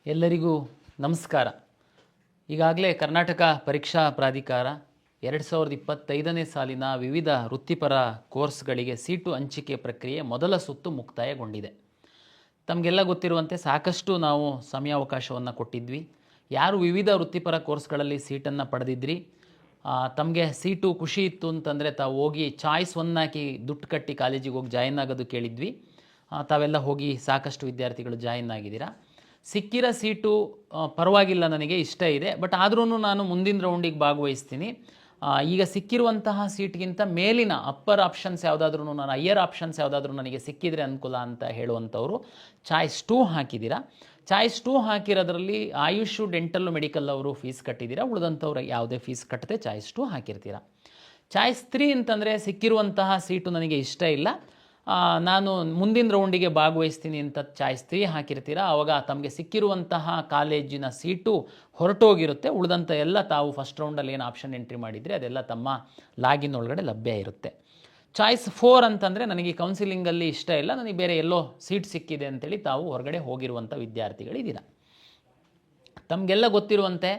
ಎಲ್ಲರಿಗೂ ನಮಸ್ಕಾರ. ಈಗಾಗಲೇ ಕರ್ನಾಟಕ ಪರೀಕ್ಷಾ ಪ್ರಾಧಿಕಾರ 2025ನೇ ಸಾಲಿನ ವಿವಿಧ ವೃತ್ತಿಪರ ಕೋರ್ಸ್ಗಳಿಗೆ ಸೀಟು ಹಂಚಿಕೆ ಪ್ರಕ್ರಿಯೆ ಮೊದಲ ಸುತ್ತು ಮುಕ್ತಾಯಗೊಂಡಿದೆ. ತಮಗೆಲ್ಲ ಗೊತ್ತಿರುವಂತೆ ಸಾಕಷ್ಟು ನಾವು ಸಮಯಾವಕಾಶವನ್ನು ಕೊಟ್ಟಿದ್ವಿ. ಯಾರು ವಿವಿಧ ವೃತ್ತಿಪರ ಕೋರ್ಸ್ಗಳಲ್ಲಿ ಸೀಟನ್ನು ಪಡೆದಿದ್ರಿ, ತಮಗೆ ಸೀಟು ಖುಷಿ ಇತ್ತು ಅಂತಂದರೆ ತಾವು ಹೋಗಿ ಚಾಯ್ಸ್ 1 ಹಾಕಿ ದುಡ್ಡು ಕಟ್ಟಿ ಕಾಲೇಜಿಗೆ ಹೋಗಿ ಜಾಯಿನ್ ಆಗೋದು ಕೇಳಿದ್ವಿ. ತಾವೆಲ್ಲ ಹೋಗಿ ಸಾಕಷ್ಟು ವಿದ್ಯಾರ್ಥಿಗಳು ಜಾಯಿನ್ ಆಗಿದ್ದೀರಾ. ಸಿಕ್ಕಿರೋ ಸೀಟು ಪರವಾಗಿಲ್ಲ, ನನಗೆ ಇಷ್ಟ ಇದೆ, ಬಟ್ ಆದ್ರೂ ನಾನು ಮುಂದಿನ ರೌಂಡಿಗೆ ಭಾಗವಹಿಸ್ತೀನಿ. ಈಗ ಸಿಕ್ಕಿರುವಂತಹ ಸೀಟ್ಗಿಂತ ಮೇಲಿನ ಅಪ್ಪರ್ ಆಪ್ಷನ್ಸ್ ಯಾವುದಾದ್ರೂ, ನಾನು ಹೈಯರ್ ಆಪ್ಷನ್ಸ್ ಯಾವುದಾದ್ರೂ ನನಗೆ ಸಿಕ್ಕಿದರೆ ಅನುಕೂಲ ಅಂತ ಹೇಳುವಂಥವ್ರು ಚಾಯ್ಸ್ 2 ಹಾಕಿದ್ದೀರಾ. ಚಾಯ್ಸ್ 2 ಹಾಕಿರೋದ್ರಲ್ಲಿ ಆಯುಷು, ಡೆಂಟಲ್ಲು, ಮೆಡಿಕಲ್ ಅವರು ಫೀಸ್ ಕಟ್ಟಿದ್ದೀರಾ. ಉಳಿದಂಥವ್ರು ಯಾವುದೇ ಫೀಸ್ ಕಟ್ಟದೆ ಚಾಯ್ಸ್ 2 ಹಾಕಿರ್ತೀರಾ. ಚಾಯ್ಸ್ 3 ಅಂತಂದರೆ ಸಿಕ್ಕಿರುವಂತಹ ಸೀಟು ನನಗೆ ಇಷ್ಟ ಇಲ್ಲ, ನಾನು ಮುಂದಿನ ರೌಂಡಿಗೆ ಭಾಗವಹಿಸ್ತೀನಿ ಅಂತ ಚಾಯ್ಸ್ 3 ಹಾಕಿರ್ತೀರಾ. ಆವಾಗ ತಮಗೆ ಸಿಕ್ಕಿರುವಂತಹ ಕಾಲೇಜಿನ ಸೀಟು ಹೊರಟೋಗಿರುತ್ತೆ. ಉಳಿದಂಥ ಎಲ್ಲ ತಾವು ಫಸ್ಟ್ ರೌಂಡಲ್ಲಿ ಏನು ಆಪ್ಷನ್ ಎಂಟ್ರಿ ಮಾಡಿದರೆ ಅದೆಲ್ಲ ತಮ್ಮ ಲಾಗಿನ್ ಒಳಗಡೆ ಲಭ್ಯ ಇರುತ್ತೆ. ಚಾಯ್ಸ್ 4 ಅಂತಂದರೆ ನನಗೆ ಕೌನ್ಸಿಲಿಂಗಲ್ಲಿ ಇಷ್ಟ ಇಲ್ಲ, ನನಗೆ ಬೇರೆ ಎಲ್ಲೋ ಸೀಟ್ ಸಿಕ್ಕಿದೆ ಅಂತೇಳಿ ತಾವು ಹೊರಗಡೆ ಹೋಗಿರುವಂಥ ವಿದ್ಯಾರ್ಥಿಗಳಿದ್ದೀರಾ. ತಮಗೆಲ್ಲ ಗೊತ್ತಿರುವಂತೆ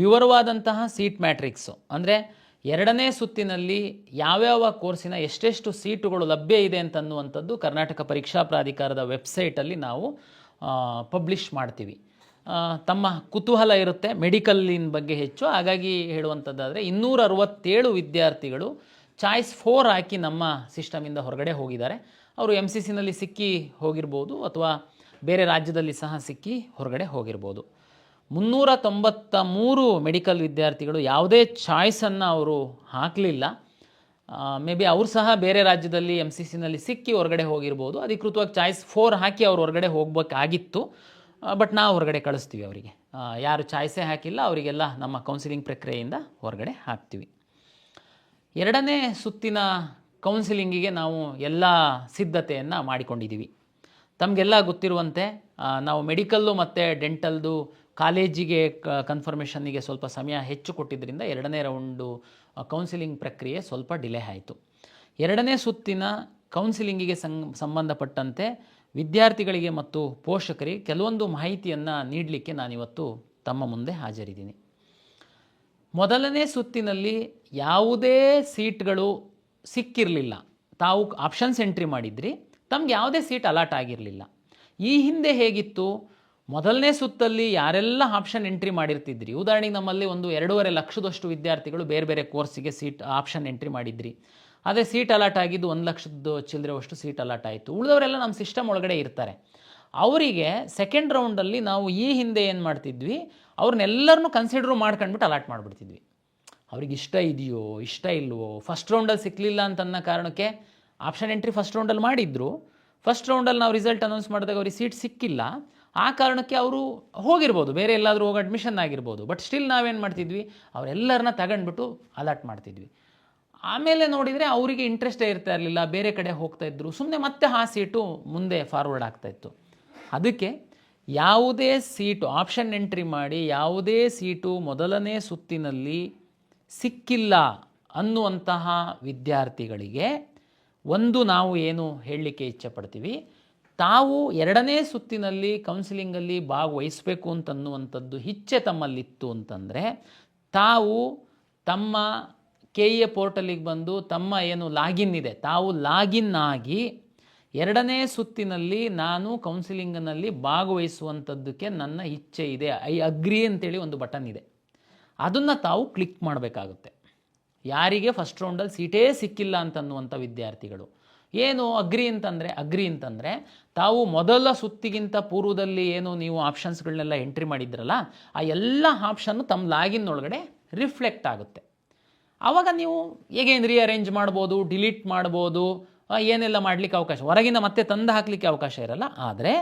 ವಿವರವಾದಂತಹ ಸೀಟ್ ಮ್ಯಾಟ್ರಿಕ್ಸು ಅಂದರೆ 2ನೇ ಸುತ್ತಿನಲ್ಲಿ ಯಾವ್ಯಾವ ಕೋರ್ಸಿನ ಎಷ್ಟೆಷ್ಟು ಸೀಟುಗಳು ಲಭ್ಯ ಇದೆ ಅಂತನ್ನುವಂಥದ್ದು ಕರ್ನಾಟಕ ಪರೀಕ್ಷಾ ಪ್ರಾಧಿಕಾರದ ವೆಬ್ಸೈಟಲ್ಲಿ ನಾವು ಪಬ್ಲಿಷ್ ಮಾಡ್ತೀವಿ. ತಮ್ಮ ಕುತೂಹಲ ಇರುತ್ತೆ ಮೆಡಿಕಲ್ಲಿನ ಬಗ್ಗೆ ಹೆಚ್ಚು, ಹಾಗಾಗಿ ಹೇಳುವಂಥದ್ದಾದರೆ 267 ವಿದ್ಯಾರ್ಥಿಗಳು ಚಾಯ್ಸ್ 4 ಹಾಕಿ ನಮ್ಮ ಸಿಸ್ಟಮಿಂದ ಹೊರಗಡೆ ಹೋಗಿದ್ದಾರೆ. ಅವರು MCCನಲ್ಲಿ ಸಿಕ್ಕಿ ಹೋಗಿರ್ಬೋದು ಅಥವಾ ಬೇರೆ ರಾಜ್ಯದಲ್ಲಿ ಸಹ ಸಿಕ್ಕಿ ಹೊರಗಡೆ ಹೋಗಿರ್ಬೋದು. 393 ಮೆಡಿಕಲ್ ವಿದ್ಯಾರ್ಥಿಗಳು ಯಾವುದೇ ಚಾಯ್ಸನ್ನು ಅವರು ಹಾಕಲಿಲ್ಲ. ಮೇ ಬಿ ಅವರು ಸಹ ಬೇರೆ ರಾಜ್ಯದಲ್ಲಿ MCCನಲ್ಲಿ ಸಿಕ್ಕಿ ಹೊರಗಡೆ ಹೋಗಿರ್ಬೋದು. ಅಧಿಕೃತವಾಗಿ ಚಾಯ್ಸ್ 4 ಹಾಕಿ ಅವ್ರು ಹೊರಗಡೆ ಹೋಗಬೇಕಾಗಿತ್ತು, ಬಟ್ ನಾವು ಹೊರಗಡೆ ಕಳಿಸ್ತೀವಿ ಅವರಿಗೆ. ಯಾರು ಚಾಯ್ಸೇ ಹಾಕಿಲ್ಲ ಅವರಿಗೆಲ್ಲ ನಮ್ಮ ಕೌನ್ಸಿಲಿಂಗ್ ಪ್ರಕ್ರಿಯೆಯಿಂದ ಹೊರಗಡೆ ಹಾಕ್ತೀವಿ. 2ನೇ ಸುತ್ತಿನ ಕೌನ್ಸಿಲಿಂಗಿಗೆ ನಾವು ಎಲ್ಲ ಸಿದ್ಧತೆಯನ್ನು ಮಾಡಿಕೊಂಡಿದ್ದೀವಿ. ತಮಗೆಲ್ಲ ಗೊತ್ತಿರುವಂತೆ ನಾವು ಮೆಡಿಕಲ್ಲು ಮತ್ತು ಡೆಂಟಲ್ದು ಕಾಲೇಜಿಗೆ ಕನ್ಫರ್ಮೇಷನ್ನಿಗೆ ಸ್ವಲ್ಪ ಸಮಯ ಹೆಚ್ಚು ಕೊಟ್ಟಿದ್ದರಿಂದ 2ನೇ ರೌಂಡು ಕೌನ್ಸಿಲಿಂಗ್ ಪ್ರಕ್ರಿಯೆ ಸ್ವಲ್ಪ ಡಿಲೇ ಆಯಿತು. 2ನೇ ಸುತ್ತಿನ ಕೌನ್ಸಿಲಿಂಗಿಗೆ ಸಂಬಂಧಪಟ್ಟಂತೆ ವಿದ್ಯಾರ್ಥಿಗಳಿಗೆ ಮತ್ತು ಪೋಷಕರಿಗೆ ಕೆಲವೊಂದು ಮಾಹಿತಿಯನ್ನು ನೀಡಲಿಕ್ಕೆ ನಾನಿವತ್ತು ತಮ್ಮ ಮುಂದೆ ಹಾಜರಿದ್ದೀನಿ. ಮೊದಲನೇ ಸುತ್ತಿನಲ್ಲಿ ಯಾವುದೇ ಸೀಟ್ಗಳು ಸಿಕ್ಕಿರಲಿಲ್ಲ. ತಾವು ಆಪ್ಷನ್ಸ್ ಎಂಟ್ರಿ ಮಾಡಿದ್ರಿ, ತಮ್ಗೆ ಯಾವುದೇ ಸೀಟ್ ಅಲಾಟ್ ಆಗಿರಲಿಲ್ಲ. ಈ ಹಿಂದೆ ಹೇಗಿತ್ತು, ಮೊದಲನೇ ಸುತ್ತಲ್ಲಿ ಯಾರೆಲ್ಲ ಆಪ್ಷನ್ ಎಂಟ್ರಿ ಮಾಡಿರ್ತಿದ್ರಿ, ಉದಾಹರಣೆಗೆ ನಮ್ಮಲ್ಲಿ ಒಂದು 2.5 ಲಕ್ಷದಷ್ಟು ವಿದ್ಯಾರ್ಥಿಗಳು ಬೇರೆ ಬೇರೆ ಕೋರ್ಸಿಗೆ ಸೀಟ್ ಆಪ್ಷನ್ ಎಂಟ್ರಿ ಮಾಡಿದ್ರಿ. ಅದೇ ಸೀಟ್ ಅಲಾಟ್ ಆಗಿದ್ದು 1 ಲಕ್ಷದ ಚಿಲ್ಲರೆವಷ್ಟು ಸೀಟ್ ಅಲಾಟ್ ಆಯಿತು. ಉಳಿದವರೆಲ್ಲ ನಮ್ಮ ಸಿಸ್ಟಮ್ ಒಳಗಡೆ ಇರ್ತಾರೆ. ಅವರಿಗೆ ಸೆಕೆಂಡ್ ರೌಂಡಲ್ಲಿ ನಾವು ಈ ಹಿಂದೆ ಏನು ಮಾಡ್ತಿದ್ವಿ, ಅವ್ರನ್ನೆಲ್ಲರನ್ನೂ ಕನ್ಸಿಡರ್ ಮಾಡ್ಕೊಂಡ್ಬಿಟ್ಟು ಅಲಾಟ್ ಮಾಡಿಬಿಡ್ತಿದ್ವಿ. ಅವ್ರಿಗೆ ಇಷ್ಟ ಇದೆಯೋ ಇಷ್ಟ ಇಲ್ವೋ, ಫಸ್ಟ್ ರೌಂಡಲ್ಲಿ ಸಿಕ್ಕಲಿಲ್ಲ ಅಂತನ್ನ ಕಾರಣಕ್ಕೆ ಆಪ್ಷನ್ ಎಂಟ್ರಿ ಫಸ್ಟ್ ರೌಂಡಲ್ಲಿ ಮಾಡಿದ್ರು. ಫಸ್ಟ್ ರೌಂಡಲ್ಲಿ ನಾವು ರಿಸಲ್ಟ್ ಅನೌನ್ಸ್ ಮಾಡಿದಾಗ ಅವ್ರಿಗೆ ಸೀಟ್ ಸಿಕ್ಕಿಲ್ಲ, ಆ ಕಾರಣಕ್ಕೆ ಅವರು ಹೋಗಿರ್ಬೋದು, ಬೇರೆ ಎಲ್ಲಾದರೂ ಹೋಗಿ ಅಡ್ಮಿಷನ್ ಆಗಿರ್ಬೋದು. ಬಟ್ ಸ್ಟಿಲ್ ನಾವೇನು ಮಾಡ್ತಿದ್ವಿ, ಅವರೆಲ್ಲರನ್ನ ತಗೊಂಡ್ಬಿಟ್ಟು ಅಲಾಟ್ ಮಾಡ್ತಿದ್ವಿ. ಆಮೇಲೆ ನೋಡಿದರೆ ಅವರಿಗೆ ಇಂಟ್ರೆಸ್ಟೇ ಇರ್ತಾ ಇರಲಿಲ್ಲ, ಬೇರೆ ಕಡೆ ಹೋಗ್ತಾಯಿದ್ರು, ಸುಮ್ಮನೆ ಮತ್ತೆ ಆ ಸೀಟು ಮುಂದೆ ಫಾರ್ವರ್ಡ್ ಆಗ್ತಾಯಿತ್ತು. ಅದಕ್ಕೆ ಯಾವುದೇ ಸೀಟು ಆಪ್ಷನ್ ಎಂಟ್ರಿ ಮಾಡಿ ಯಾವುದೇ ಸೀಟು ಮೊದಲನೇ ಸುತ್ತಿನಲ್ಲಿ ಸಿಕ್ಕಿಲ್ಲ ಅನ್ನುವಂತಹ ವಿದ್ಯಾರ್ಥಿಗಳಿಗೆ ಒಂದು ನಾವು ಏನು ಹೇಳಲಿಕ್ಕೆ ಇಚ್ಛೆಪಡ್ತೀವಿ, ತಾವು 2ನೇ ಸುತ್ತಿನಲ್ಲಿ ಕೌನ್ಸಿಲಿಂಗಲ್ಲಿ ಭಾಗವಹಿಸಬೇಕು ಅಂತನ್ನುವಂಥದ್ದು ಇಚ್ಛೆ ತಮ್ಮಲ್ಲಿತ್ತು ಅಂತಂದರೆ ತಾವು ತಮ್ಮ KEA ಪೋರ್ಟಲಿಗೆ ಬಂದು ತಮ್ಮ ಏನು ಲಾಗಿನ್ ಇದೆ ತಾವು ಲಾಗಿನ್ ಆಗಿ 2ನೇ ಸುತ್ತಿನಲ್ಲಿ ನಾನು ಕೌನ್ಸಿಲಿಂಗ್ನಲ್ಲಿ ಭಾಗವಹಿಸುವಂಥದ್ದಕ್ಕೆ ನನ್ನ ಇಚ್ಛೆ ಇದೆ, ಐ ಅಗ್ರಿ ಅಂತೇಳಿ ಒಂದು ಬಟನ್ ಇದೆ, ಅದನ್ನು ತಾವು ಕ್ಲಿಕ್ ಮಾಡಬೇಕಾಗುತ್ತೆ. ಯಾರಿಗೆ ಫಸ್ಟ್ ರೌಂಡಲ್ಲಿ ಸೀಟೇ ಸಿಕ್ಕಿಲ್ಲ ಅಂತನ್ನುವಂಥ ವಿದ್ಯಾರ್ಥಿಗಳು ಏನು ಅಗ್ರಿ ಅಂತಂದರೆ ತಾವು ಮೊದಲ ಸುತ್ತಿಗಿಂತ ಪೂರ್ವದಲ್ಲಿ ಏನು ನೀವು ಆಪ್ಷನ್ಸ್ಗಳನ್ನೆಲ್ಲ ಎಂಟ್ರಿ ಮಾಡಿದ್ರಲ್ಲ, ಆ ಎಲ್ಲ ಆಪ್ಷನ್ನು ತಮ್ಮ ಲಾಗಿನ್ ಒಳಗಡೆ ರಿಫ್ಲೆಕ್ಟ್ ಆಗುತ್ತೆ. ಆವಾಗ ನೀವು ಹೇಗೇನು ರೀಅರೇಂಜ್ ಮಾಡ್ಬೋದು, ಡಿಲೀಟ್ ಮಾಡ್ಬೋದು, ಏನೆಲ್ಲ ಮಾಡಲಿಕ್ಕೆ ಅವಕಾಶ, ಹೊರಗಿಂದ ಮತ್ತೆ ತಂದು ಹಾಕಲಿಕ್ಕೆ ಅವಕಾಶ ಇರಲ್ಲ. ಆದರೆ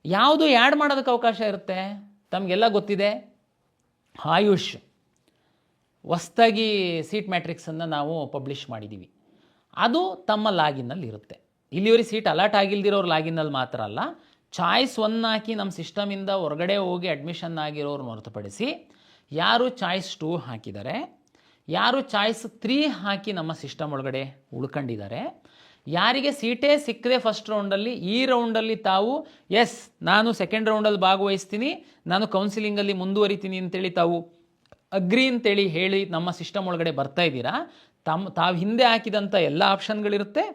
ಯಾವುದು ಆ್ಯಡ್ ಮಾಡೋದಕ್ಕೆ ಅವಕಾಶ ಇರುತ್ತೆ, ತಮಗೆಲ್ಲ ಗೊತ್ತಿದೆ, ಆಯುಷ್ ಹೊಸ್ದಾಗಿ ಸೀಟ್ ಮ್ಯಾಟ್ರಿಕ್ಸನ್ನು ನಾವು ಪಬ್ಲಿಷ್ ಮಾಡಿದ್ದೀವಿ. ಅದು ತಮ್ಮ ಲಾಗಿನ್ನಲ್ಲಿ ಇರುತ್ತೆ. ಇಲ್ಲಿವರೆಗೆ ಸೀಟ್ ಅಲಾಟ್ ಆಗಿಲ್ದಿರೋರು ಲಾಗಿನ್ನಲ್ಲಿ ಮಾತ್ರ ಅಲ್ಲ, ಚಾಯ್ಸ್ 1 ಹಾಕಿ ನಮ್ಮ ಸಿಸ್ಟಮಿಂದ ಹೊರಗಡೆ ಹೋಗಿ ಅಡ್ಮಿಷನ್ ಆಗಿರೋರು ಹೊರತುಪಡಿಸಿ ಯಾರು ಚಾಯ್ಸ್ 2 ಹಾಕಿದ್ದಾರೆ, ಯಾರು ಚಾಯ್ಸ್ 3 ಹಾಕಿ ನಮ್ಮ ಸಿಸ್ಟಮ್ ಒಳಗಡೆ ಉಳ್ಕೊಂಡಿದ್ದಾರೆ, ಯಾರಿಗೆ ಸೀಟೇ ಸಿಕ್ಕದೆ ಫಸ್ಟ್ ರೌಂಡಲ್ಲಿ, ಈ ರೌಂಡಲ್ಲಿ ತಾವು ಎಸ್ ನಾನು ಸೆಕೆಂಡ್ ರೌಂಡಲ್ಲಿ ಭಾಗವಹಿಸ್ತೀನಿ, ನಾನು ಕೌನ್ಸಿಲಿಂಗಲ್ಲಿ ಮುಂದುವರಿತೀನಿ ಅಂತೇಳಿ ತಾವು ಅಗ್ರಿ ಅಂತೇಳಿ ಹೇಳಿ ನಮ್ಮ ಸಿಸ್ಟಮ್ ಒಳಗಡೆ ಬರ್ತಾ ಇದ್ದೀರಾ, ತಾವು ಹಿಂದೆ ಹಾಕಿದಂಥ ಎಲ್ಲ ಆಪ್ಷನ್ಗಳಿರುತ್ತೆ,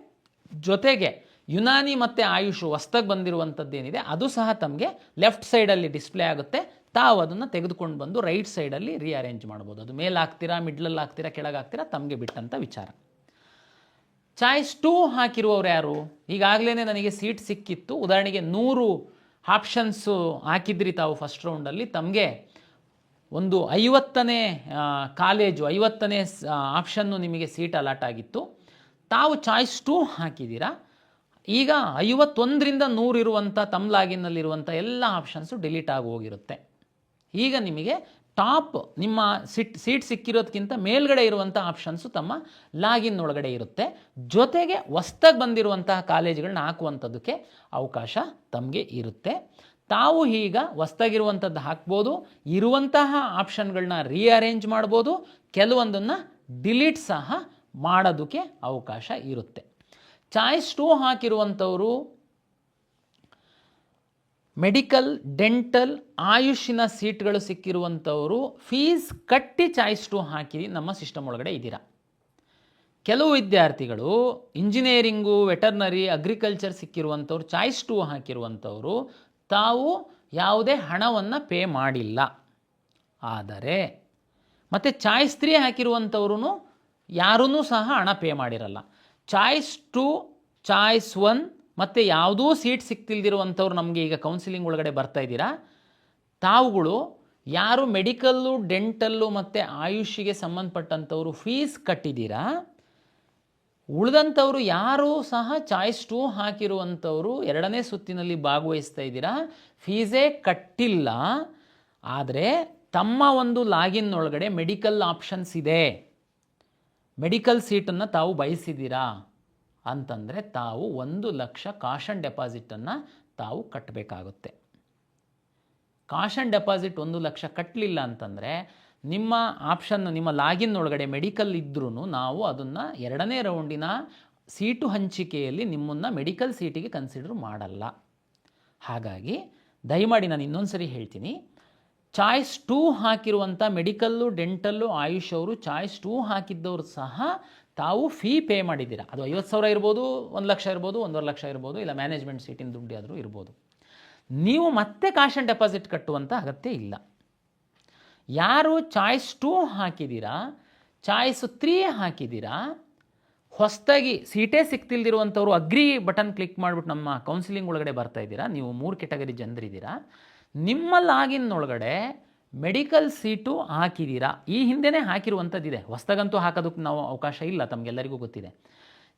ಜೊತೆಗೆ ಯುನಾನಿ ಮತ್ತು ಆಯುಷ್ ಹೊಸ್ದಾಗಿ ಬಂದಿರುವಂಥದ್ದೇನಿದೆ ಅದು ಸಹ ತಮಗೆ ಲೆಫ್ಟ್ ಸೈಡಲ್ಲಿ ಡಿಸ್ಪ್ಲೇ ಆಗುತ್ತೆ. ತಾವು ಅದನ್ನು ತೆಗೆದುಕೊಂಡು ಬಂದು ರೈಟ್ ಸೈಡಲ್ಲಿ ರೀಅರೇಂಜ್ ಮಾಡ್ಬೋದು. ಅದು ಮೇಲೆ ಹಾಕ್ತೀರಾ, ಮಿಡ್ಲಲ್ಲಿ ಹಾಕ್ತೀರಾ, ಕೆಳಗೆ ಹಾಕ್ತೀರಾ, ತಮಗೆ ಬಿಟ್ಟಂಥ ವಿಚಾರ. ಚಾಯ್ಸ್ 2 ಹಾಕಿರುವವರು ಯಾರು? ಈಗಾಗಲೇ ನನಗೆ ಸೀಟ್ ಸಿಕ್ಕಿತ್ತು, ಉದಾಹರಣೆಗೆ 100 ಆಪ್ಷನ್ಸು ಹಾಕಿದ್ರಿ ತಾವು ಫಸ್ಟ್ ರೌಂಡಲ್ಲಿ, ತಮಗೆ ಒಂದು 50ನೇ ಕಾಲೇಜು 50ನೇ ಆಪ್ಷನ್ನು ನಿಮಗೆ ಸೀಟ್ ಅಲಾಟ್ ಆಗಿತ್ತು. ತಾವು ಚಾಯ್ಸ್ 2 ಹಾಕಿದ್ದೀರಾ. ಈಗ 51ರಿಂದ 100 ಇರುವಂಥ ತಮ್ಮ ಲಾಗಿನ್ನಲ್ಲಿರುವಂಥ ಎಲ್ಲ ಆಪ್ಷನ್ಸು ಡಿಲೀಟ್ ಆಗಿ ಹೋಗಿರುತ್ತೆ. ಈಗ ನಿಮಗೆ ಟಾಪ್ ನಿಮ್ಮ ಸೀಟ್ ಸಿಕ್ಕಿರೋದಕ್ಕಿಂತ ಮೇಲ್ಗಡೆ ಇರುವಂಥ ಆಪ್ಷನ್ಸು ತಮ್ಮ ಲಾಗಿನ್ ಒಳಗಡೆ ಇರುತ್ತೆ. ಜೊತೆಗೆ ಹೊಸ್ದಾಗಿ ಬಂದಿರುವಂತಹ ಕಾಲೇಜುಗಳನ್ನ ಹಾಕುವಂಥದ್ದಕ್ಕೆ ಅವಕಾಶ ತಮಗೆ ಇರುತ್ತೆ. ತಾವು ಈಗ ಹೊಸ್ದಾಗಿರುವಂಥದ್ದು ಹಾಕ್ಬೋದು, ಇರುವಂತಹ ಆಪ್ಷನ್ಗಳನ್ನ ರೀಅರೇಂಜ್ ಮಾಡ್ಬೋದು, ಕೆಲವೊಂದನ್ನು ಡಿಲೀಟ್ ಸಹ ಮಾಡೋದಕ್ಕೆ ಅವಕಾಶ ಇರುತ್ತೆ. ಚಾಯ್ಸ್ 2 ಹಾಕಿರುವಂಥವರು ಮೆಡಿಕಲ್, ಡೆಂಟಲ್, ಆಯುಷಿನ ಸೀಟ್ಗಳು ಸಿಕ್ಕಿರುವಂಥವರು ಫೀಸ್ ಕಟ್ಟಿ ಚಾಯ್ಸ್ 2 ಹಾಕಿ ನಮ್ಮ ಸಿಸ್ಟಮ್ ಒಳಗಡೆ ಇದ್ದೀರಾ. ಕೆಲವು ವಿದ್ಯಾರ್ಥಿಗಳು ಇಂಜಿನಿಯರಿಂಗು, ವೆಟರ್ನರಿ, ಅಗ್ರಿಕಲ್ಚರ್ ಸಿಕ್ಕಿರುವಂಥವ್ರು ಚಾಯ್ಸ್ 2 ಹಾಕಿರುವಂಥವರು ತಾವು ಯಾವುದೇ ಹಣವನ್ನು ಪೇ ಮಾಡಿಲ್ಲ. ಆದರೆ ಮತ್ತು ಚಾಯ್ಸ್ 3 ಹಾಕಿರುವಂಥವ್ರು ಯಾರೂ ಸಹ ಹಣ ಪೇ ಮಾಡಿರಲ್ಲ. ಚಾಯ್ಸ್ 2, ಚಾಯ್ಸ್ 1 ಮತ್ತು ಯಾವುದೂ ಸೀಟ್ ಸಿಕ್ತಿಲ್ದಿರುವಂಥವ್ರು ನಮಗೆ ಈಗ ಕೌನ್ಸಿಲಿಂಗ್ ಒಳಗಡೆ ಬರ್ತಾ ಇದ್ದೀರಾ. ತಾವುಗಳು ಯಾರು ಮೆಡಿಕಲ್ಲು, ಡೆಂಟಲ್ಲು ಮತ್ತು ಆಯುಷಿಗೆ ಸಂಬಂಧಪಟ್ಟಂಥವರು ಫೀಸ್ ಕಟ್ಟಿದ್ದೀರಾ, ಉಳಿದಂಥವರು ಯಾರೂ ಸಹ ಚಾಯ್ಸ್ 2 ಹಾಕಿರುವಂಥವರು 2ನೇ ಸುತ್ತಿನಲ್ಲಿ ಭಾಗವಹಿಸ್ತಾ ಇದ್ದೀರಾ, ಫೀಸೇ ಕಟ್ಟಿಲ್ಲ. ಆದರೆ ತಮ್ಮ ಒಂದು ಲಾಗಿನ್ ಒಳಗಡೆ ಮೆಡಿಕಲ್ ಆಪ್ಷನ್ಸ್ ಇದೆ, ಮೆಡಿಕಲ್ ಸೀಟನ್ನು ತಾವು ಬಯಸಿದ್ದೀರಾ ಅಂತಂದರೆ ತಾವು 1 ಲಕ್ಷ ಕಾಷನ್ ಡೆಪಾಸಿಟನ್ನು ತಾವು ಕಟ್ಟಬೇಕಾಗುತ್ತೆ. ಕಾಷನ್ ಡೆಪಾಸಿಟ್ 1 ಲಕ್ಷ ಕಟ್ಟಲಿಲ್ಲ ಅಂತಂದರೆ ನಿಮ್ಮ ಆಪ್ಷನ್, ನಿಮ್ಮ ಲಾಗಿನ್ ಒಳಗಡೆ ಮೆಡಿಕಲ್ ಇದ್ರೂ ನಾವು ಅದನ್ನು 2ನೇ ರೌಂಡಿನ ಸೀಟು ಹಂಚಿಕೆಯಲ್ಲಿ ನಿಮ್ಮನ್ನು ಮೆಡಿಕಲ್ ಸೀಟಿಗೆ ಕನ್ಸಿಡರ್ ಮಾಡಲ್ಲ. ಹಾಗಾಗಿ ದಯಮಾಡಿ ನಾನು ಇನ್ನೊಂದು ಸರಿ ಹೇಳ್ತೀನಿ, ಚಾಯ್ಸ್ 2 ಹಾಕಿರುವಂಥ ಮೆಡಿಕಲ್ಲು, ಡೆಂಟಲ್ಲು, ಆಯುಷ್ ಅವರು ಚಾಯ್ಸ್ 2 ಹಾಕಿದ್ದವರು ಸಹ ತಾವು ಫೀ ಪೇ ಮಾಡಿದ್ದೀರಾ. ಅದು 50,000 ಇರ್ಬೋದು, 1 ಲಕ್ಷ ಇರ್ಬೋದು, 1.5 ಲಕ್ಷ ಇರ್ಬೋದು, ಇಲ್ಲ ಮ್ಯಾನೇಜ್ಮೆಂಟ್ ಸೀಟಿನ ದುಡ್ಡು ಆದರೂ ಇರ್ಬೋದು. ನೀವು ಮತ್ತೆ ಕಾಷನ್ ಡೆಪಾಸಿಟ್ ಕಟ್ಟುವಂಥ ಅಗತ್ಯ ಇಲ್ಲ. ಯಾರು ಚಾಯ್ಸ್ 2 ಹಾಕಿದ್ದೀರಾ, ಚಾಯ್ಸ್ 3 ಹಾಕಿದ್ದೀರಾ, ಹೊಸದಾಗಿ ಸೀಟೇ ಸಿಕ್ತಿಲ್ದಿರುವಂಥವ್ರು ಅಗ್ರಿ ಬಟನ್ ಕ್ಲಿಕ್ ಮಾಡಿಬಿಟ್ಟು ನಮ್ಮ ಕೌನ್ಸಿಲಿಂಗ್ ಒಳಗಡೆ ಬರ್ತಾ ಇದ್ದೀರಾ, ನೀವು 3 ಕೆಟಗರಿ ಜನರಿದ್ದೀರಾ. ನಿಮ್ಮ ಲಾಗಿನ್ ಒಳಗಡೆ ಮೆಡಿಕಲ್ ಸೀಟು ಹಾಕಿದ್ದೀರಾ, ಈ ಹಿಂದೆನೇ ಹಾಕಿರುವಂಥದ್ದಿದೆ, ಹೊಸದಾಗಂತೂ ಹಾಕೋದಕ್ಕೆ ನಾವು ಅವಕಾಶ ಇಲ್ಲ, ತಮಗೆಲ್ಲರಿಗೂ ಗೊತ್ತಿದೆ.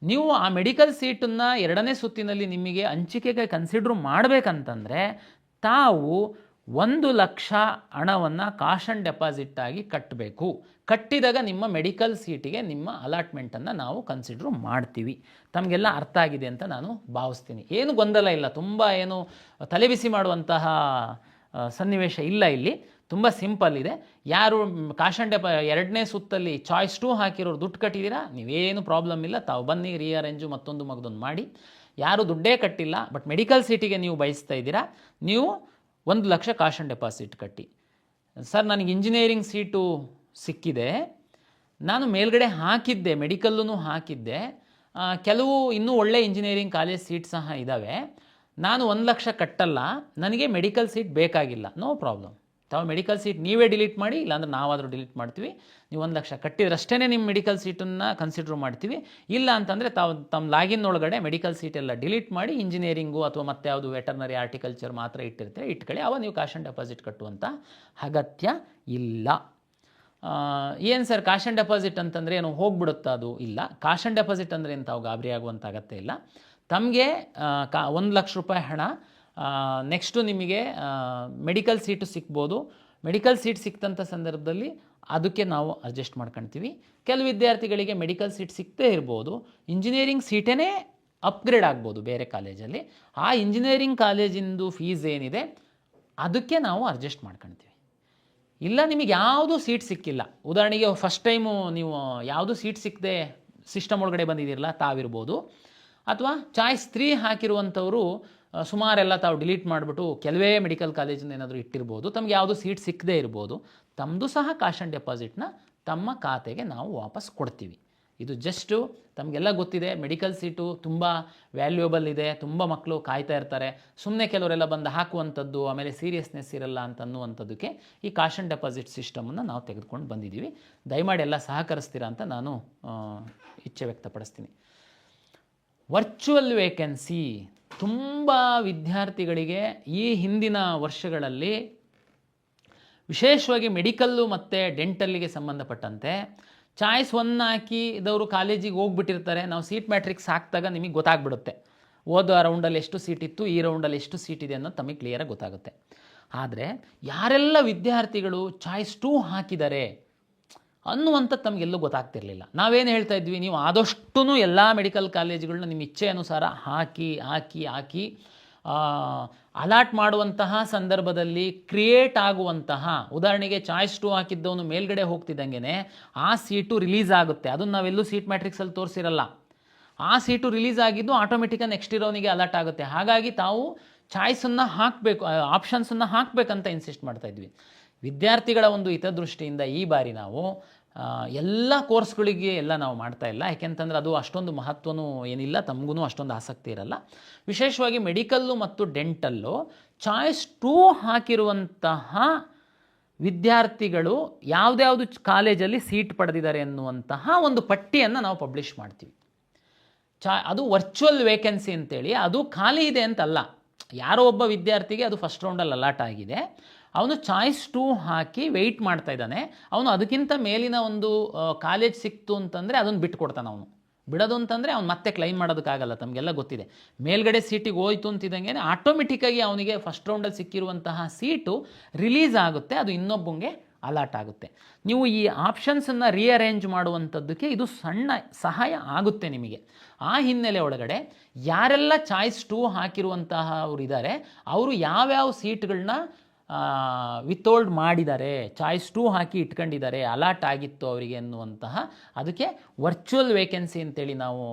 ನೀವು ಆ ಮೆಡಿಕಲ್ ಸೀಟನ್ನು 2ನೇ ಸುತ್ತಿನಲ್ಲಿ ನಿಮಗೆ ಹಂಚಿಕೆಗೆ ಕನ್ಸಿಡ್ರ್ ಮಾಡಬೇಕಂತಂದರೆ ತಾವು 1 ಲಕ್ಷ ಹಣವನ್ನು ಕಾಷನ್ ಡೆಪಾಸಿಟ್ ಆಗಿ ಕಟ್ಟಬೇಕು. ಕಟ್ಟಿದಾಗ ನಿಮ್ಮ ಮೆಡಿಕಲ್ ಸೀಟಿಗೆ ನಿಮ್ಮ ಅಲಾಟ್ಮೆಂಟನ್ನು ನಾವು ಕನ್ಸಿಡ್ರ್ ಮಾಡ್ತೀವಿ. ತಮಗೆಲ್ಲ ಅರ್ಥ ಆಗಿದೆ ಅಂತ ನಾನು ಭಾವಿಸ್ತೀನಿ. ಏನು ಗೊಂದಲ ಇಲ್ಲ, ತುಂಬ ಏನು ತಲೆಬಿಸಿ ಮಾಡುವಂತಹ ಸನ್ನಿವೇಶ ಇಲ್ಲ. ಇಲ್ಲಿ ತುಂಬ ಸಿಂಪಲ್ ಇದೆ. ಯಾರು ಕಾಷನ್ 2ನೇ ಸುತ್ತಲ್ಲಿ ಚಾಯ್ಸ್ 2 ಹಾಕಿರೋರು ದುಡ್ಡು ಕಟ್ಟಿದ್ದೀರಾ, ನೀವೇನು ಪ್ರಾಬ್ಲಮ್ ಇಲ್ಲ, ತಾವು ಬನ್ನಿ ರೀಅರೇಂಜು ಮತ್ತೊಂದು ಮಗದೊಂದು ಮಾಡಿ. ಯಾರು ದುಡ್ಡೇ ಕಟ್ಟಿಲ್ಲ ಬಟ್ ಮೆಡಿಕಲ್ ಸೀಟಿಗೆ ನೀವು ಬಯಸ್ತಾ ಇದ್ದೀರಾ, ನೀವು 1 ಲಕ್ಷ ಕಾಷನ್ ಡೆಪಾಸಿಟ್ ಕಟ್ಟಿ. ಸರ್ ನನಗೆ ಇಂಜಿನಿಯರಿಂಗ್ ಸೀಟು ಸಿಕ್ಕಿದೆ, ನಾನು ಮೇಲ್ಗಡೆ ಹಾಕಿದ್ದೆ, ಮೆಡಿಕಲ್ಲೂ ಹಾಕಿದ್ದೆ, ಕೆಲವು ಇನ್ನೂ ಒಳ್ಳೆ ಇಂಜಿನಿಯರಿಂಗ್ ಕಾಲೇಜ್ ಸೀಟ್ ಸಹ ಇದ್ದಾವೆ, ನಾನು 1 ಲಕ್ಷ ಕಟ್ಟಲ್ಲ, ನನಗೆ ಮೆಡಿಕಲ್ ಸೀಟ್ ಬೇಕಾಗಿಲ್ಲ. ನೋ ಪ್ರಾಬ್ಲಮ್, ತಾವು ಮೆಡಿಕಲ್ ಸೀಟ್ ನೀವೇ ಡಿಲೀಟ್ ಮಾಡಿ, ಇಲ್ಲಾಂದ್ರೆ ನಾವಾದರೂ ಡಿಲೀಟ್ ಮಾಡ್ತೀವಿ. ನೀವು 1 ಲಕ್ಷ ಕಟ್ಟಿದ್ರಷ್ಟೇ ನಿಮ್ಮ ಮೆಡಿಕಲ್ ಸೀಟನ್ನು ಕನ್ಸಿಡ್ರ್ ಮಾಡ್ತೀವಿ. ಇಲ್ಲ ಅಂತಂದರೆ ತಾವು ತಮ್ಮ ಲಾಗಿನ್ ಒಳಗಡೆ ಮೆಡಿಕಲ್ ಸೀಟೆಲ್ಲ ಡಿಲೀಟ್ ಮಾಡಿ ಇಂಜಿನಿಯರಿಂಗು ಅಥವಾ ಮತ್ತೆ ಯಾವುದು ವೆಟರ್ನರಿ, ಆರ್ಟಿಕಲ್ಚರ್ ಮಾತ್ರ ಇಟ್ಟಿರ್ತೀರ, ಇಟ್ಕೊಳ್ಳಿ. ಅವಾಗ ನೀವು ಕಾಷನ್ ಡೆಪಾಸಿಟ್ ಕಟ್ಟುವಂಥ ಅಗತ್ಯ ಇಲ್ಲ. ಏನು ಸರ್ ಕಾಷನ್ ಡೆಪಾಸಿಟ್ ಅಂತಂದರೆ ಏನು ಹೋಗ್ಬಿಡುತ್ತಾ? ಅದು ಇಲ್ಲ. ಕಾಷನ್ ಡೆಪಾಸಿಟ್ ಅಂದರೆ ಏನು ತಾವು ಗಾಬರಿ ಆಗುವಂಥ ಅಗತ್ಯ ಇಲ್ಲ. ತಮಗೆ 1 ಲಕ್ಷ ರೂಪಾಯಿ ಹಣ, ನೆಕ್ಸ್ಟು ನಿಮಗೆ ಮೆಡಿಕಲ್ ಸೀಟು ಸಿಗ್ಬೋದು. ಮೆಡಿಕಲ್ ಸೀಟ್ ಸಿಕ್ತಂಥ ಸಂದರ್ಭದಲ್ಲಿ ಅದಕ್ಕೆ ನಾವು ಅಡ್ಜಸ್ಟ್ ಮಾಡ್ಕೊಳ್ತೀವಿ. ಕೆಲವು ವಿದ್ಯಾರ್ಥಿಗಳಿಗೆ ಮೆಡಿಕಲ್ ಸೀಟ್ ಸಿಗ್ತೇ ಇರ್ಬೋದು, ಇಂಜಿನಿಯರಿಂಗ್ ಸೀಟೇ ಅಪ್ಗ್ರೇಡ್ ಆಗ್ಬೋದು ಬೇರೆ ಕಾಲೇಜಲ್ಲಿ. ಆ ಇಂಜಿನಿಯರಿಂಗ್ ಕಾಲೇಜಿಂದು ಫೀಸ್ ಏನಿದೆ ಅದಕ್ಕೆ ನಾವು ಅಡ್ಜಸ್ಟ್ ಮಾಡ್ಕೊಳ್ತೀವಿ. ಇಲ್ಲ ನಿಮಗೆ ಯಾವುದೂ ಸೀಟ್ ಸಿಕ್ಕಿಲ್ಲ, ಉದಾಹರಣೆಗೆ ಫಸ್ಟ್ ಟೈಮು ನೀವು ಯಾವುದೂ ಸೀಟ್ ಸಿಕ್ಕದೆ ಸಿಸ್ಟಮ್ ಒಳಗಡೆ ಬಂದಿದ್ದೀರಲ್ಲ ತಾವಿರ್ಬೋದು, ಅಥವಾ ಚಾಯ್ಸ್ 3 ಹಾಕಿರುವಂಥವರು ಸುಮಾರೆಲ್ಲ ತಾವು ಡಿಲೀಟ್ ಮಾಡಿಬಿಟ್ಟು ಕೆಲವೇ ಮೆಡಿಕಲ್ ಕಾಲೇಜಿಂದ ಏನಾದರೂ ಇಟ್ಟಿರ್ಬೋದು, ತಮಗೆ ಯಾವುದು ಸೀಟ್ ಸಿಕ್ಕದೇ ಇರ್ಬೋದು. ತಮ್ಮದು ಸಹ ಕಾಶ್ ಆ್ಯಂಡ್ ಡೆಪಾಸಿಟ್ನ ತಮ್ಮ ಖಾತೆಗೆ ನಾವು ವಾಪಸ್ ಕೊಡ್ತೀವಿ. ಇದು ಜಸ್ಟು ತಮಗೆಲ್ಲ ಗೊತ್ತಿದೆ, ಮೆಡಿಕಲ್ ಸೀಟು ತುಂಬ ವ್ಯಾಲ್ಯೂಯಬಲ್ ಇದೆ, ತುಂಬ ಮಕ್ಕಳು ಕಾಯ್ತಾ ಇರ್ತಾರೆ. ಸುಮ್ಮನೆ ಕೆಲವರೆಲ್ಲ ಬಂದು ಹಾಕುವಂಥದ್ದು, ಆಮೇಲೆ ಸೀರಿಯಸ್ನೆಸ್ ಇರಲ್ಲ ಅಂತ ಅನ್ನುವಂಥದ್ದಕ್ಕೆ ಈ ಕಾಶ್ ಆ್ಯಂಡ್ ಡೆಪಾಸಿಟ್ ಸಿಸ್ಟಮನ್ನು ನಾವು ತೆಗೆದುಕೊಂಡು ಬಂದಿದ್ದೀವಿ. ದಯಮಾಡಿ ಎಲ್ಲ ಸಹಕರಿಸ್ತೀರಾ ಅಂತ ನಾನು ಇಚ್ಛೆ ವ್ಯಕ್ತಪಡಿಸ್ತೀನಿ. ವರ್ಚುವಲ್ ವೇಕೆನ್ಸಿ ತುಂಬ ವಿದ್ಯಾರ್ಥಿಗಳಿಗೆ ಈ ಹಿಂದಿನ ವರ್ಷಗಳಲ್ಲಿ ವಿಶೇಷವಾಗಿ ಮೆಡಿಕಲ್ಲು ಮತ್ತು ಡೆಂಟಲ್ಲಿಗೆ ಸಂಬಂಧಪಟ್ಟಂತೆ ಚಾಯ್ಸ್ 1 ಹಾಕಿದವರು ಕಾಲೇಜಿಗೆ ಹೋಗ್ಬಿಟ್ಟಿರ್ತಾರೆ. ನಾವು ಸೀಟ್ ಮ್ಯಾಟ್ರಿಕ್ಸ್ ಹಾಕಿದಾಗ ನಿಮಗೆ ಗೊತ್ತಾಗ್ಬಿಡುತ್ತೆ, ಓದೋ ರೌಂಡಲ್ಲಿ ಎಷ್ಟು ಸೀಟ್ ಇತ್ತು, ಈ ರೌಂಡಲ್ಲಿ ಎಷ್ಟು ಸೀಟ್ ಇದೆ ಅನ್ನೋದು ತಮಗೆ ಕ್ಲಿಯರಾಗಿ ಗೊತ್ತಾಗುತ್ತೆ. ಆದರೆ ಯಾರೆಲ್ಲ ವಿದ್ಯಾರ್ಥಿಗಳು ಚಾಯ್ಸ್ 2 ಹಾಕಿದ್ದಾರೆ ಅನ್ನುವಂಥದ್ದು ತಮಗೆಲ್ಲೂ ಗೊತ್ತಾಗ್ತಿರಲಿಲ್ಲ. ನಾವೇನು ಹೇಳ್ತಾ ಇದ್ವಿ, ನೀವು ಆದಷ್ಟು ಎಲ್ಲ ಮೆಡಿಕಲ್ ಕಾಲೇಜುಗಳನ್ನ ನಿಮ್ಮ ಇಚ್ಛೆ ಅನುಸಾರ ಹಾಕಿ ಅಲಾಟ್ ಮಾಡುವಂತಹ ಸಂದರ್ಭದಲ್ಲಿ ಕ್ರಿಯೇಟ್ ಆಗುವಂತಹ, ಉದಾಹರಣೆಗೆ ಚಾಯ್ಸ್ 2 ಹಾಕಿದ್ದವನು ಮೇಲ್ಗಡೆ ಹೋಗ್ತಿದ್ದಂಗೆ ಆ ಸೀಟು ರಿಲೀಸ್ ಆಗುತ್ತೆ. ಅದನ್ನು ನಾವೆಲ್ಲೂ ಸೀಟ್ ಮ್ಯಾಟ್ರಿಕ್ಸಲ್ಲಿ ತೋರಿಸಿರಲ್ಲ. ಆ ಸೀಟು ರಿಲೀಸ್ ಆಗಿದ್ದು ಆಟೋಮೆಟಿಕಾಗಿ ನೆಕ್ಸ್ಟ್ ಇರೋನಿಗೆ ಅಲಾಟ್ ಆಗುತ್ತೆ. ಹಾಗಾಗಿ ತಾವು ಚಾಯ್ಸನ್ನು ಹಾಕಬೇಕು, ಆಪ್ಷನ್ಸನ್ನು ಹಾಕಬೇಕಂತ ಇನ್ಸಿಸ್ಟ್ ಮಾಡ್ತಾ ಇದ್ವಿ. ವಿದ್ಯಾರ್ಥಿಗಳ ಒಂದು ಹಿತದೃಷ್ಟಿಯಿಂದ ಈ ಬಾರಿ ನಾವು ಎಲ್ಲ ಕೋರ್ಸ್ಗಳಿಗೆ ಎಲ್ಲ ನಾವು ಮಾಡ್ತಾ ಇಲ್ಲ. ಯಾಕೆಂತಂದರೆ ಅದು ಅಷ್ಟೊಂದು ಮಹತ್ವನೂ ಏನಿಲ್ಲ, ತಮಗೂ ಅಷ್ಟೊಂದು ಆಸಕ್ತಿ ಇರಲ್ಲ. ವಿಶೇಷವಾಗಿ ಮೆಡಿಕಲ್ಲು ಮತ್ತು ಡೆಂಟಲ್ಲು ಚಾಯ್ಸ್ 2 ಹಾಕಿರುವಂತಹ ವಿದ್ಯಾರ್ಥಿಗಳು ಯಾವುದ್ಯಾವುದು ಕಾಲೇಜಲ್ಲಿ ಸೀಟ್ ಪಡೆದಿದ್ದಾರೆ ಎನ್ನುವಂತಹ ಒಂದು ಪಟ್ಟಿಯನ್ನು ನಾವು ಪಬ್ಲಿಷ್ ಮಾಡ್ತೀವಿ. ಅದು ವರ್ಚುವಲ್ ವೇಕೆನ್ಸಿ ಅಂತೇಳಿ, ಅದು ಖಾಲಿ ಇದೆ ಅಂತಲ್ಲ. ಯಾರೋ ಒಬ್ಬ ವಿದ್ಯಾರ್ಥಿಗೆ ಅದು ಫಸ್ಟ್ ರೌಂಡಲ್ಲಿ ಅಲಾಟ್ ಆಗಿದೆ, ಅವನು ಚಾಯ್ಸ್ 2 ಹಾಕಿ ವೆಯ್ಟ್ ಮಾಡ್ತಾ ಇದ್ದಾನೆ. ಅವನು ಅದಕ್ಕಿಂತ ಮೇಲಿನ ಒಂದು ಕಾಲೇಜ್ ಸಿಕ್ತು ಅಂತಂದರೆ ಅದನ್ನು ಬಿಟ್ಕೊಡ್ತಾನೆ. ಅವನು ಬಿಡೋದು ಅಂತಂದರೆ ಅವ್ನು ಮತ್ತೆ ಕ್ಲೈಮ್ ಮಾಡೋದಕ್ಕಾಗಲ್ಲ, ತಮಗೆಲ್ಲ ಗೊತ್ತಿದೆ. ಮೇಲ್ಗಡೆ ಸೀಟಿಗೆ ಹೋಯ್ತು ಅಂತಿದ್ದಂಗೆ ಆಟೋಮೆಟಿಕ್ಕಾಗಿ ಅವನಿಗೆ ಫಸ್ಟ್ ರೌಂಡಲ್ಲಿ ಸಿಕ್ಕಿರುವಂತಹ ಸೀಟು ರಿಲೀಸ್ ಆಗುತ್ತೆ, ಅದು ಇನ್ನೊಬ್ಬಂಗೆ ಅಲಾಟ್ ಆಗುತ್ತೆ. ನೀವು ಈ ಆಪ್ಷನ್ಸನ್ನು ರೀಅರೇಂಜ್ ಮಾಡುವಂಥದ್ದಕ್ಕೆ ಇದು ಸಣ್ಣ ಸಹಾಯ ಆಗುತ್ತೆ ನಿಮಗೆ. ಆ ಹಿನ್ನೆಲೆ ಒಳಗಡೆ ಯಾರೆಲ್ಲ ಚಾಯ್ಸ್ 2 ಹಾಕಿರುವಂತಹ ಅವರು ಇದ್ದಾರೆ, ಅವರು ಯಾವ್ಯಾವ ಸೀಟ್ಗಳನ್ನ ವಿತ್ಹೋಲ್ಡ್ ಮಾಡಿದ್ದಾರೆ, ಚಾಯ್ಸ್ 2 ಹಾಕಿ ಇಟ್ಕೊಂಡಿದ್ದಾರೆ, ಅಲಾಟ್ ಆಗಿತ್ತು ಅವರಿಗೆ ಅನ್ನುವಂತಹ ಅದಕ್ಕೆ ವರ್ಚುವಲ್ ವೇಕೆನ್ಸಿ ಅಂತೇಳಿ ನಾವು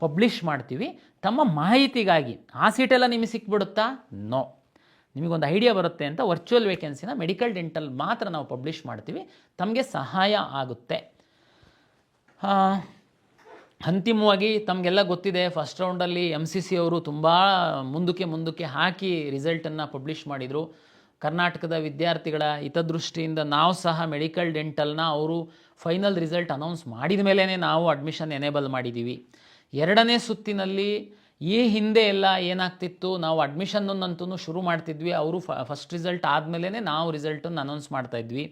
ಪಬ್ಲಿಷ್ ಮಾಡ್ತೀವಿ. ತಮ್ಮ ಮಾಹಿತಿಗಾಗಿ ಆ ಸೀಟೆಲ್ಲ ನಿಮಗೆ ಸಿಕ್ಬಿಡುತ್ತಾ? ನೋ, ನಿಮಗೊಂದು ಐಡಿಯಾ ಬರುತ್ತೆ ಅಂತ ವರ್ಚುವಲ್ ವೇಕೆನ್ಸಿನ ಮೆಡಿಕಲ್ ಡೆಂಟಲ್ ಮಾತ್ರ ನಾವು ಪಬ್ಲಿಷ್ ಮಾಡ್ತೀವಿ. ತಮಗೆ ಸಹಾಯ ಆಗುತ್ತೆ. ಅಂತಿಮವಾಗಿ ತಮಗೆಲ್ಲ ಗೊತ್ತಿದೆ, ಫಸ್ಟ್ ರೌಂಡಲ್ಲಿ MCC ಅವರು ತುಂಬ ಮುಂದಕ್ಕೆ ಹಾಕಿ ರಿಸಲ್ಟನ್ನು ಪಬ್ಲಿಷ್ ಮಾಡಿದರು. ಕರ್ನಾಟಕದ ವಿದ್ಯಾರ್ಥಿಗಳ ಹಿತದೃಷ್ಟಿಯಿಂದ ನಾವು ಸಹ ಮೆಡಿಕಲ್ ಡೆಂಟಲ್ನ ಅವರು ಫೈನಲ್ ರಿಸಲ್ಟ್ ಅನೌನ್ಸ್ ಮಾಡಿದ ಮೇಲೇ ನಾವು ಅಡ್ಮಿಷನ್ ಎನೇಬಲ್ ಮಾಡಿದ್ದೀವಿ. 2ನೇ ಸುತ್ತಿನಲ್ಲಿ ಈ ಹಿಂದೆ ಎಲ್ಲ ಏನಾಗ್ತಿತ್ತು, ನಾವು ಅಡ್ಮಿಷನ್ನಂತೂ ಶುರು ಮಾಡ್ತಿದ್ವಿ, ಅವರು ಫಸ್ಟ್ ರಿಸಲ್ಟ್ ಆದಮೇಲೆ ನಾವು ರಿಸಲ್ಟನ್ನು ಅನೌನ್ಸ್ ಮಾಡ್ತಾಯಿದ್ವಿ.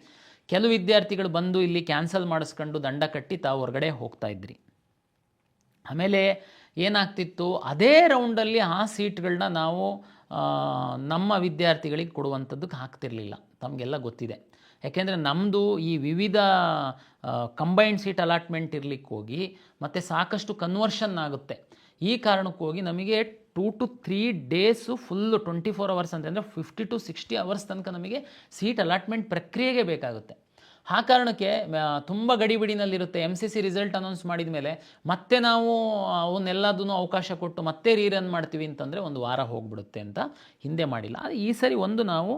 ಕೆಲವು ವಿದ್ಯಾರ್ಥಿಗಳು ಬಂದು ಇಲ್ಲಿ ಕ್ಯಾನ್ಸಲ್ ಮಾಡಿಸ್ಕೊಂಡು ದಂಡ ಕಟ್ಟಿ ತಾವು ಹೊರಗಡೆ ಹೋಗ್ತಾಯಿದ್ರಿ. ಆಮೇಲೆ ಏನಾಗ್ತಿತ್ತು, ಅದೇ ರೌಂಡಲ್ಲಿ ಆ ಸೀಟ್ಗಳನ್ನ ನಾವು ನಮ್ಮ ವಿದ್ಯಾರ್ಥಿಗಳಿಗೆ ಕೊಡುವಂಥದ್ದಕ್ಕೆ ಆಗ್ತಿರಲಿಲ್ಲ. ತಮಗೆಲ್ಲ ಗೊತ್ತಿದೆ. ಯಾಕೆಂದರೆ ನಮ್ಮದು ಈ ವಿವಿಧ ಕಂಬೈನ್ಡ್ ಸೀಟ್ ಅಲಾಟ್ಮೆಂಟ್ ಇರಲಿಕ್ಕೆ ಹೋಗಿ ಮತ್ತು ಸಾಕಷ್ಟು ಕನ್ವರ್ಷನ್ ಆಗುತ್ತೆ. ಈ ಕಾರಣಕ್ಕೋಗಿ ನಮಗೆ 2 to 3 ಡೇಸು ಫುಲ್ಲು 24 ಅವರ್ಸ್ ಅಂತಂದರೆ 50 to 60 ಅವರ್ಸ್ ತನಕ ನಮಗೆ ಸೀಟ್ ಅಲಾಟ್ಮೆಂಟ್ ಪ್ರಕ್ರಿಯೆಗೆ ಬೇಕಾಗುತ್ತೆ. ಆ ಕಾರಣಕ್ಕೆ ತುಂಬ ಗಡಿಬಿಡಿನಲ್ಲಿರುತ್ತೆ. MCC ರಿಸಲ್ಟ್ ಅನೌನ್ಸ್ ಮಾಡಿದ ಮೇಲೆ ಮತ್ತೆ ನಾವು ಅವನ್ನೆಲ್ಲದೂ ಅವಕಾಶ ಕೊಟ್ಟು ಮತ್ತೆ ರೀರನ್ ಮಾಡ್ತೀವಿ ಅಂತಂದರೆ ಒಂದು ವಾರ ಹೋಗ್ಬಿಡುತ್ತೆ ಅಂತ ಹಿಂದೆ ಮಾಡಿಲ್ಲ. ಈ ಸರಿ ಒಂದು ನಾವು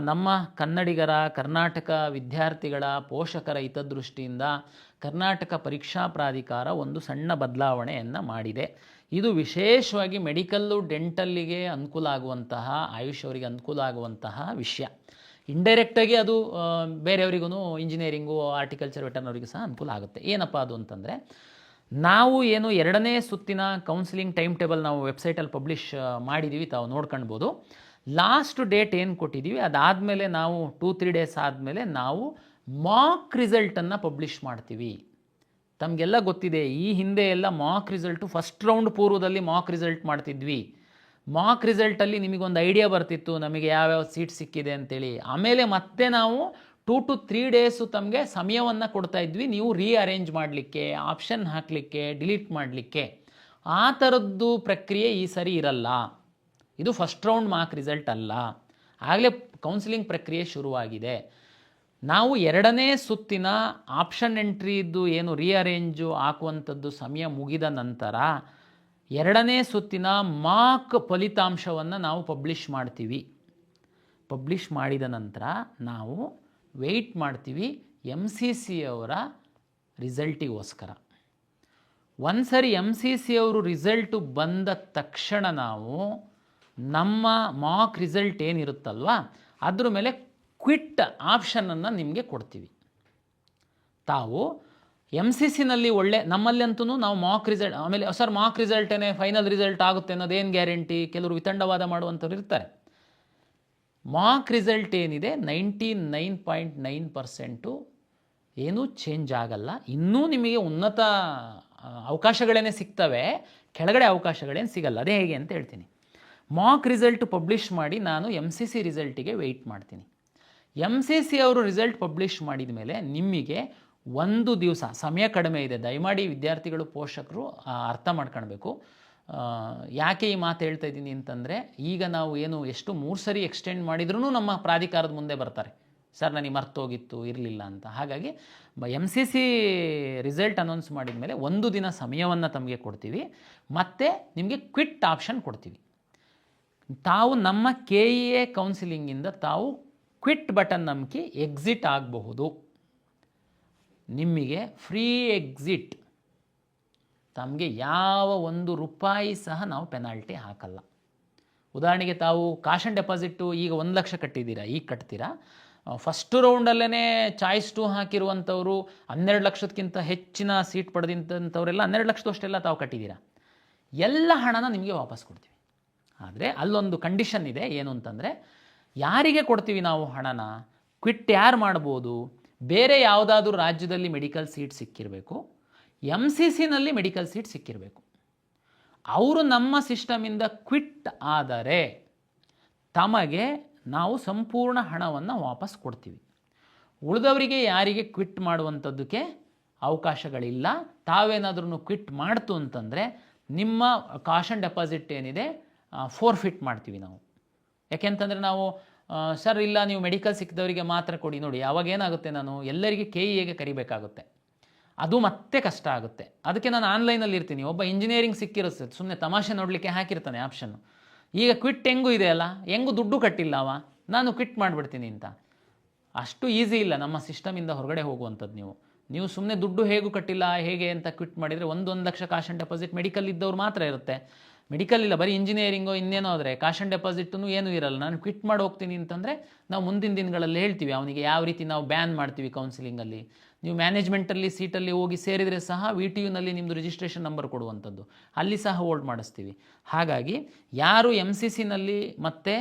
ನಮ್ಮ ಕನ್ನಡಿಗರ, ಕರ್ನಾಟಕ ವಿದ್ಯಾರ್ಥಿಗಳ, ಪೋಷಕರ ಹಿತದೃಷ್ಟಿಯಿಂದ ಕರ್ನಾಟಕ ಪರೀಕ್ಷಾ ಪ್ರಾಧಿಕಾರ ಒಂದು ಸಣ್ಣ ಬದಲಾವಣೆಯನ್ನು ಮಾಡಿದೆ. ಇದು ವಿಶೇಷವಾಗಿ ಮೆಡಿಕಲ್ಲು ಡೆಂಟಲ್ಲಿಗೆ ಅನುಕೂಲ ಆಗುವಂತಹ, ಆಯುಷ್ ಅವರಿಗೆ ಅನುಕೂಲ ಆಗುವಂತಹ ವಿಷಯ. ಇಂಡೈರೆಕ್ಟಾಗಿ ಅದು ಬೇರೆಯವರಿಗೂ, ಇಂಜಿನಿಯರಿಂಗು, ಆರ್ಟಿಕಲ್ಚರ್, ವೆಟರ್ನರಿಗೂ ಸಹ ಅನುಕೂಲ ಆಗುತ್ತೆ. ಏನಪ್ಪ ಅದು ಅಂತಂದರೆ, ನಾವು ಏನು 2ನೇ ಸುತ್ತಿನ ಕೌನ್ಸಿಲಿಂಗ್ ಟೈಮ್ ಟೇಬಲ್ ನಾವು ವೆಬ್ಸೈಟಲ್ಲಿ ಪಬ್ಲಿಷ್ ಮಾಡಿದ್ದೀವಿ, ತಾವು ನೋಡ್ಕೊಳ್ಬೋದು. ಲಾಸ್ಟ್ ಡೇಟ್ ಏನು ಕೊಟ್ಟಿದ್ದೀವಿ ಅದಾದಮೇಲೆ ನಾವು 2-3 ಡೇಸ್ ಆದಮೇಲೆ ನಾವು ಮಾಕ್ ರಿಸಲ್ಟನ್ನು ಪಬ್ಲಿಷ್ ಮಾಡ್ತೀವಿ. ತಮಗೆಲ್ಲ ಗೊತ್ತಿದೆ, ಈ ಹಿಂದೆ ಎಲ್ಲ ಮಾಕ್ ರಿಸಲ್ಟು ಫಸ್ಟ್ ರೌಂಡ್ ಪೂರ್ವದಲ್ಲಿ ಮಾಕ್ ರಿಸಲ್ಟ್ ಮಾಡ್ತಿದ್ವಿ. ಮಾಕ್ ರಿಸಲ್ಟಲ್ಲಿ ನಿಮಗೊಂದು ಐಡಿಯಾ ಬರ್ತಿತ್ತು, ನಮಗೆ ಯಾವ್ಯಾವ ಸೀಟ್ ಸಿಕ್ಕಿದೆ ಅಂತೇಳಿ. ಆಮೇಲೆ ಮತ್ತೆ ನಾವು 2 to 3 ಡೇಸು ತಮಗೆ ಸಮಯವನ್ನು ಕೊಡ್ತಾ ಇದ್ವಿ, ನೀವು ರೀಅರೇಂಜ್ ಮಾಡಲಿಕ್ಕೆ, ಆಪ್ಷನ್ ಹಾಕಲಿಕ್ಕೆ, ಡಿಲೀಟ್ ಮಾಡಲಿಕ್ಕೆ. ಆ ಥರದ್ದು ಪ್ರಕ್ರಿಯೆ ಈ ಸರಿ ಇರಲ್ಲ. ಇದು ಫಸ್ಟ್ ರೌಂಡ್ ಮಾರ್ಕ್ ರಿಸಲ್ಟ್ ಅಲ್ಲ, ಆಗಲೇ ಕೌನ್ಸಿಲಿಂಗ್ ಪ್ರಕ್ರಿಯೆ ಶುರುವಾಗಿದೆ. ನಾವು 2ನೇ ಸುತ್ತಿನ ಆಪ್ಷನ್ ಎಂಟ್ರಿದ್ದು ಏನು ರೀಅರೇಂಜು ಹಾಕುವಂಥದ್ದು ಸಮಯ ಮುಗಿದ ನಂತರ ಎರಡನೇ ಸುತ್ತಿನ ಮಾಕ್ ಫಲಿತಾಂಶವನ್ನು ನಾವು ಪಬ್ಲಿಷ್ ಮಾಡ್ತೀವಿ. ಪಬ್ಲಿಷ್ ಮಾಡಿದ ನಂತರ ನಾವು ವೆಯ್ಟ್ ಮಾಡ್ತೀವಿ MCC ಅವರ ರಿಸಲ್ಟಿಗೋಸ್ಕರ. ಒಂದು ಸರಿ MCC ಅವರು ರಿಸಲ್ಟು ಬಂದ ತಕ್ಷಣ ನಾವು ನಮ್ಮ ಮಾಕ್ ರಿಸಲ್ಟ್ ಏನಿರುತ್ತಲ್ವ ಅದ್ರ ಮೇಲೆ ಕ್ವಿಟ್ ಆಪ್ಷನನ್ನು ನಿಮಗೆ ಕೊಡ್ತೀವಿ. ತಾವು MCCನಲ್ಲಿ ನಮ್ಮಲ್ಲಂತೂ ನಾವು ಮಾಕ್ ರಿಸಲ್ಟ್, ಆಮೇಲೆ ಸರ್ ಮಾಕ್ ರಿಸಲ್ಟೇನೆ ಫೈನಲ್ ರಿಸಲ್ಟ್ ಆಗುತ್ತೆ ಅನ್ನೋದೇನು ಗ್ಯಾರಂಟಿ? ಕೆಲವರು ವಿತಂಡವಾದ ಮಾಡುವಂಥವ್ರು ಇರ್ತಾರೆ. ಮಾಕ್ ರಿಸಲ್ಟ್ ಏನಿದೆ 99.9% ಏನೂ ಚೇಂಜ್ ಆಗಲ್ಲ. ಇನ್ನೂ ನಿಮಗೆ ಉನ್ನತ ಅವಕಾಶಗಳೇನೇ ಸಿಗ್ತವೆ, ಕೆಳಗಡೆ ಅವಕಾಶಗಳೇನು ಸಿಗಲ್ಲ. ಅದೇ ಹೇಗೆ ಅಂತ ಹೇಳ್ತೀನಿ. ಮಾಕ್ ರಿಸಲ್ಟ್ ಪಬ್ಲಿಷ್ ಮಾಡಿ ನಾನು MCC ರಿಸಲ್ಟಿಗೆ ವೆಯ್ಟ್ ಮಾಡ್ತೀನಿ. MCC ಅವರು ರಿಸಲ್ಟ್ ಪಬ್ಲಿಷ್ ಮಾಡಿದ ಮೇಲೆ ನಿಮಗೆ ಒಂದು ದಿವಸ, ಸಮಯ ಕಡಿಮೆ ಇದೆ, ದಯಮಾಡಿ ವಿದ್ಯಾರ್ಥಿಗಳು ಪೋಷಕರು ಅರ್ಥ ಮಾಡ್ಕೊಳ್ಬೇಕು. ಯಾಕೆ ಈ ಮಾತು ಹೇಳ್ತಾ ಇದ್ದೀನಿ ಅಂತಂದರೆ, ಈಗ ನಾವು ಎಷ್ಟು 3 ಸರಿ ಎಕ್ಸ್ಟೆಂಡ್ ಮಾಡಿದ್ರೂ ನಮ್ಮ ಪ್ರಾಧಿಕಾರದ ಮುಂದೆ ಬರ್ತಾರೆ, ಸರ್ ನನಗೆ ಮರ್ತೋಗಿತ್ತು, ಇರಲಿಲ್ಲ ಅಂತ. ಹಾಗಾಗಿ MCC ರಿಸಲ್ಟ್ ಅನೌನ್ಸ್ ಮಾಡಿದ ಮೇಲೆ ಒಂದು ದಿನ ಸಮಯವನ್ನು ತಮಗೆ ಕೊಡ್ತೀವಿ, ಮತ್ತು ನಿಮಗೆ ಕ್ವಿಟ್ ಆಪ್ಷನ್ ಕೊಡ್ತೀವಿ. ತಾವು ನಮ್ಮ KEA ಕೌನ್ಸಿಲಿಂಗಿಂದ ತಾವು ಕ್ವಿಟ್ ಬಟನ್ ನಮ್ಕಿ ಎಕ್ಸಿಟ್ ಆಗಬಹುದು. ನಿಮಗೆ ಫ್ರೀ ಎಕ್ಸಿಟ್, ತಮಗೆ ಯಾವ ₹1 ಸಹ ನಾವು ಪೆನಾಲ್ಟಿ ಹಾಕಲ್ಲ. ಉದಾಹರಣೆಗೆ ತಾವು ಕಾಶನ್ ಡೆಪಾಸಿಟ್ಟು ಈಗ 1 ಲಕ್ಷ ಕಟ್ಟಿದ್ದೀರಾ, ಈಗ ಕಟ್ತೀರಾ. ಫಸ್ಟು ರೌಂಡಲ್ಲೇ ಚಾಯ್ಸ್ 2 ಹಾಕಿರುವಂಥವರು 12 ಲಕ್ಷಕ್ಕಿಂತ ಹೆಚ್ಚಿನ ಸೀಟ್ ಪಡೆದಂಥವರೆಲ್ಲ 12 ಲಕ್ಷದಷ್ಟೆಲ್ಲ ತಾವು ಕಟ್ಟಿದ್ದೀರಾ, ಎಲ್ಲ ಹಣನ ನಿಮಗೆ ವಾಪಸ್ ಕೊಡ್ತೀವಿ. ಆದರೆ ಅಲ್ಲೊಂದು ಕಂಡೀಷನ್ ಇದೆ. ಏನು ಅಂತಂದರೆ, ಯಾರಿಗೆ ಕೊಡ್ತೀವಿ ನಾವು ಹಣನ? ಕ್ವಿಟ್ ಯಾರು ಮಾಡ್ಬೋದು? ಬೇರೆ ಯಾವುದಾದ್ರೂ ರಾಜ್ಯದಲ್ಲಿ ಮೆಡಿಕಲ್ ಸೀಟ್ ಸಿಕ್ಕಿರಬೇಕು, MCCನಲ್ಲಿ ಮೆಡಿಕಲ್ ಸೀಟ್ ಸಿಕ್ಕಿರಬೇಕು. ಅವರು ನಮ್ಮ ಸಿಸ್ಟಮಿಂದ ಕ್ವಿಟ್ ಆದರೆ ತಮಗೆ ನಾವು ಸಂಪೂರ್ಣ ಹಣವನ್ನು ವಾಪಸ್ ಕೊಡ್ತೀವಿ. ಉಳಿದವರಿಗೆ ಯಾರಿಗೆ ಕ್ವಿಟ್ ಮಾಡುವಂಥದ್ದಕ್ಕೆ ಅವಕಾಶಗಳಿಲ್ಲ. ತಾವೇನಾದ್ರೂ ಕ್ವಿಟ್ ಮಾಡ್ತು ಅಂತಂದರೆ ನಿಮ್ಮ ಕಾಶನ್ ಡೆಪಾಸಿಟ್ ಏನಿದೆ ಫೋರ್ಫಿಟ್ ಮಾಡ್ತೀವಿ ನಾವು. ಯಾಕೆಂತಂದರೆ ನಾವು ಸರ್ ಇಲ್ಲ, ನೀವು ಮೆಡಿಕಲ್ ಸಿಕ್ಕಿದವರಿಗೆ ಮಾತ್ರ ಕೊಡಿ. ನೋಡಿ, ಯಾವಾಗ ಏನಾಗುತ್ತೆ, ನಾನು ಎಲ್ಲರಿಗೆ KEAಗೆ ಕರಿಬೇಕಾಗುತ್ತೆ, ಅದು ಮತ್ತೆ ಕಷ್ಟ ಆಗುತ್ತೆ. ಅದಕ್ಕೆ ನಾನು ಆನ್ಲೈನಲ್ಲಿ ಇರ್ತೀನಿ. ಒಬ್ಬ ಇಂಜಿನಿಯರಿಂಗ್ ಸಿಕ್ಕಿರುತ್ತೆ, ಸುಮ್ಮನೆ ತಮಾಷೆ ನೋಡಲಿಕ್ಕೆ ಹಾಕಿರ್ತಾನೆ ಆಪ್ಷನ್ನು. ಈಗ ಕ್ವಿಟ್ ಹೆಂಗೂ ಇದೆಯಲ್ಲ, ಹೆಂಗೂ ದುಡ್ಡು ಕಟ್ಟಿಲ್ಲ ನಾನು ಕ್ವಿಟ್ ಮಾಡಿಬಿಡ್ತೀನಿ ಅಂತ. ಅಷ್ಟು ಈಸಿ ಇಲ್ಲ ನಮ್ಮ ಸಿಸ್ಟಮಿಂದ ಹೊರಗಡೆ ಹೋಗುವಂಥದ್ದು. ನೀವು ಸುಮ್ಮನೆ ದುಡ್ಡು ಹೇಗೂ ಕಟ್ಟಿಲ್ಲ ಹೇಗೆ ಅಂತ ಕ್ವಿಟ್ ಮಾಡಿದರೆ 1 ಲಕ್ಷ ಕಾಶನ್ ಡೆಪಾಸಿಟ್ ಮೆಡಿಕಲ್ ಇದ್ದವ್ರು ಮಾತ್ರ ಇರುತ್ತೆ. ಮೆಡಿಕಲ್ ಇಲ್ಲ, ಬರೀ ಇಂಜಿನಿಯರಿಂಗೋ ಇನ್ನೇನೋ ಆದರೆ ಕಾಶನ್ ಡೆಪಾಸಿಟೂ ಏನೂ ಇರಲ್ಲ. ನಾನು ಕ್ವಿಟ್ ಮಾಡಿ ಹೋಗ್ತೀನಿ ಅಂತಂದರೆ ನಾವು ಮುಂದಿನ ದಿನಗಳಲ್ಲಿ ಹೇಳ್ತೀವಿ ಅವನಿಗೆ ಯಾವ ರೀತಿ ನಾವು ಬ್ಯಾನ್ ಮಾಡ್ತೀವಿ ಕೌನ್ಸಿಲಿಂಗಲ್ಲಿ. ನೀವು ಮ್ಯಾನೇಜ್ಮೆಂಟಲ್ಲಿ ಸೀಟಲ್ಲಿ ಹೋಗಿ ಸೇರಿದರೆ ಸಹ VTUನಲ್ಲಿ ನಿಮ್ಮದು ರಿಜಿಸ್ಟ್ರೇಷನ್ ನಂಬರ್ ಕೊಡುವಂಥದ್ದು, ಅಲ್ಲಿ ಸಹ ಹೋಲ್ಡ್ ಮಾಡಿಸ್ತೀವಿ. ಹಾಗಾಗಿ ಯಾರು MCCನಲ್ಲಿ ಮತ್ತು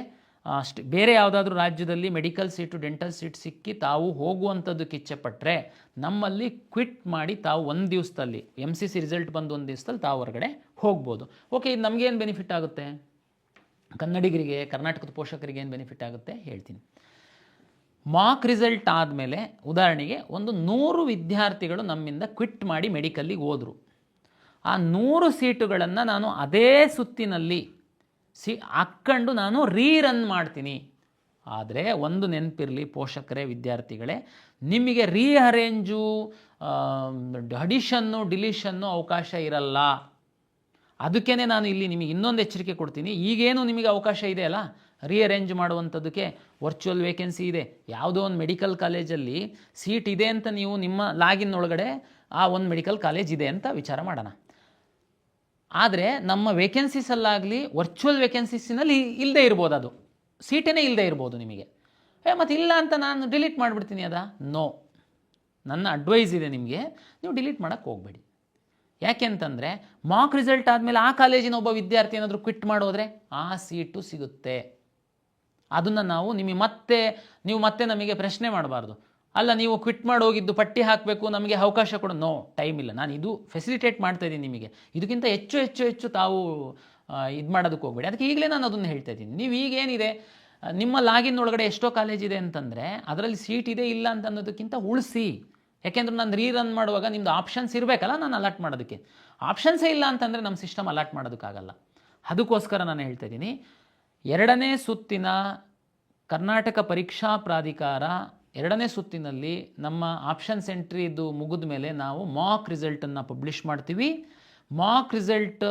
ಬೇರೆ ಯಾವುದಾದ್ರೂ ರಾಜ್ಯದಲ್ಲಿ ಮೆಡಿಕಲ್ ಸೀಟು ಡೆಂಟಲ್ ಸೀಟ್ ಸಿಕ್ಕಿ ತಾವು ಹೋಗುವಂಥದ್ದಕ್ಕೆ ಇಚ್ಛೆಪಟ್ಟರೆ ನಮ್ಮಲ್ಲಿ ಕ್ವಿಟ್ ಮಾಡಿ ತಾವು 1 ದಿವಸದಲ್ಲಿ MCC ರಿಸಲ್ಟ್ ಬಂದು 1 ದಿವಸದಲ್ಲಿ ತಾವು ಹೊರಗಡೆ ಹೋಗ್ಬೋದು. ಓಕೆ, ಇದು ನಮಗೇನು ಬೆನಿಫಿಟ್ ಆಗುತ್ತೆ? ಕನ್ನಡಿಗರಿಗೆ, ಕರ್ನಾಟಕದ ಪೋಷಕರಿಗೆ ಏನು ಬೆನಿಫಿಟ್ ಆಗುತ್ತೆ ಹೇಳ್ತೀನಿ. ಮಾಕ್ ರಿಸಲ್ಟ್ ಆದಮೇಲೆ ಉದಾಹರಣೆಗೆ 100 ವಿದ್ಯಾರ್ಥಿಗಳು ನಮ್ಮಿಂದ ಕ್ವಿಟ್ ಮಾಡಿ ಮೆಡಿಕಲ್ಲಿಗೆ ಹೋದರು. ಆ 100 ಸೀಟುಗಳನ್ನು ನಾನು ಅದೇ ಸುತ್ತಿನಲ್ಲಿ ಹಾಕ್ಕೊಂಡು ನಾನು ರೀರನ್ ಮಾಡ್ತೀನಿ. ಆದರೆ ಒಂದು ನೆನಪಿರಲಿ ಪೋಷಕರೇ, ವಿದ್ಯಾರ್ಥಿಗಳೇ, ನಿಮಗೆ ರೀಅರೇಂಜು, ಅಡಿಷನ್ನು, ಡಿಲೀಷನ್ನು ಅವಕಾಶ ಇರಲ್ಲ. ಅದಕ್ಕೇ ನಾನು ಇಲ್ಲಿ ನಿಮಗೆ ಇನ್ನೊಂದು ಎಚ್ಚರಿಕೆ ಕೊಡ್ತೀನಿ. ಈಗೇನು ನಿಮಗೆ ಅವಕಾಶ ಇದೆ ಅಲ್ಲ ರೀಅರೇಂಜ್ ಮಾಡುವಂಥದ್ದಕ್ಕೆ, ವರ್ಚುವಲ್ ವೇಕೆನ್ಸಿ ಇದೆ. ಯಾವುದೋ ಒಂದು ಮೆಡಿಕಲ್ ಕಾಲೇಜಲ್ಲಿ ಸೀಟ್ ಇದೆ ಅಂತ ನೀವು ನಿಮ್ಮ ಲಾಗಿನ್ ಒಳಗಡೆ ಆ ಒಂದು ಮೆಡಿಕಲ್ ಕಾಲೇಜ್ ಇದೆ ಅಂತ ವಿಚಾರ ಮಾಡೋಣ. ಆದರೆ ನಮ್ಮ ವೇಕೆನ್ಸೀಸಲ್ಲಾಗಲಿ ವರ್ಚುವಲ್ ವೇಕೆನ್ಸೀಸಿನಲ್ಲಿ ಇಲ್ಲದೆ ಇರ್ಬೋದು, ಅದು ಸೀಟೇ ಇಲ್ಲದೆ ಇರ್ಬೋದು ನಿಮಗೆ. ಮತ್ತು ಇಲ್ಲ ಅಂತ ನಾನು ಡಿಲೀಟ್ ಮಾಡಿಬಿಡ್ತೀನಿ ಅದ? ನೋ, ನನ್ನ ಅಡ್ವೈಸ್ ಇದೆ ನಿಮಗೆ, ನೀವು ಡಿಲೀಟ್ ಮಾಡೋಕ್ಕೆ ಹೋಗಬೇಡಿ. ಯಾಕೆ ಅಂತಂದರೆ ಮಾಕ್ ರಿಸಲ್ಟ್ ಆದಮೇಲೆ ಆ ಕಾಲೇಜಿನ ಒಬ್ಬ ವಿದ್ಯಾರ್ಥಿ ಏನಾದರೂ ಕ್ವಿಟ್ ಮಾಡೋದ್ರೆ ಆ ಸೀಟು ಸಿಗುತ್ತೆ. ಅದನ್ನು ನೀವು ಮತ್ತೆ ನಮಗೆ ಪ್ರಶ್ನೆ ಮಾಡಬಾರ್ದು. ಅಲ್ಲ, ನೀವು ಕ್ವಿಟ್ ಮಾಡಿ ಹೋಗಿದ್ದು ಪಟ್ಟಿ ಹಾಕಬೇಕು, ನಮಗೆ ಅವಕಾಶ ಕೊಡು. ನೋ, ಟೈಮ್ ಇಲ್ಲ. ನಾನು ಇದು ಫೆಸಿಲಿಟೇಟ್ ಮಾಡ್ತಾಯಿದ್ದೀನಿ ನಿಮಗೆ. ಇದಕ್ಕಿಂತ ಹೆಚ್ಚು ತಾವು ಇದು ಮಾಡೋದಕ್ಕೆ ಹೋಗಬೇಡಿ. ಅದಕ್ಕೆ ಈಗಲೇ ನಾನು ಅದನ್ನು ಹೇಳ್ತಾ ಇದ್ದೀನಿ. ನೀವು ಈಗೇನಿದೆ ನಿಮ್ಮ ಲಾಗಿನ್ ಒಳಗಡೆ ಎಷ್ಟೋ ಕಾಲೇಜ್ ಇದೆ ಅಂತಂದರೆ ಅದರಲ್ಲಿ ಸೀಟ್ ಇದೆ ಇಲ್ಲ ಅಂತ ಅನ್ನೋದಕ್ಕಿಂತ ಉಳಿಸಿ. ಯಾಕೆಂದ್ರೆ ನಾನು ರೀರನ್ ಮಾಡುವಾಗ ನಿಮ್ಮದು ಆಪ್ಷನ್ಸ್ ಇರಬೇಕಲ್ಲ, ನಾನು ಅಲಾಟ್ ಮಾಡೋದಕ್ಕೆ. ಆಪ್ಷನ್ಸೇ ಇಲ್ಲ ಅಂತಂದರೆ ನಮ್ಮ ಸಿಸ್ಟಮ್ ಅಲಾಟ್ ಮಾಡೋದಕ್ಕಾಗಲ್ಲ. ಅದಕ್ಕೋಸ್ಕರ ನಾನು ಹೇಳ್ತಾ ಇದ್ದೀನಿ, 2ನೇ ಸುತ್ತಿನ ಕರ್ನಾಟಕ ಪರೀಕ್ಷಾ ಪ್ರಾಧಿಕಾರ 2ನೇ ಸುತ್ತಿನಲ್ಲಿ ನಮ್ಮ ಆಪ್ಷನ್ಸ್ ಎಂಟ್ರಿದು ಮುಗಿದ ಮೇಲೆ ನಾವು ಮಾಕ್ ರಿಸಲ್ಟನ್ನು ಪಬ್ಲಿಷ್ ಮಾಡ್ತೀವಿ. ಮಾಕ್ ರಿಸಲ್ಟ್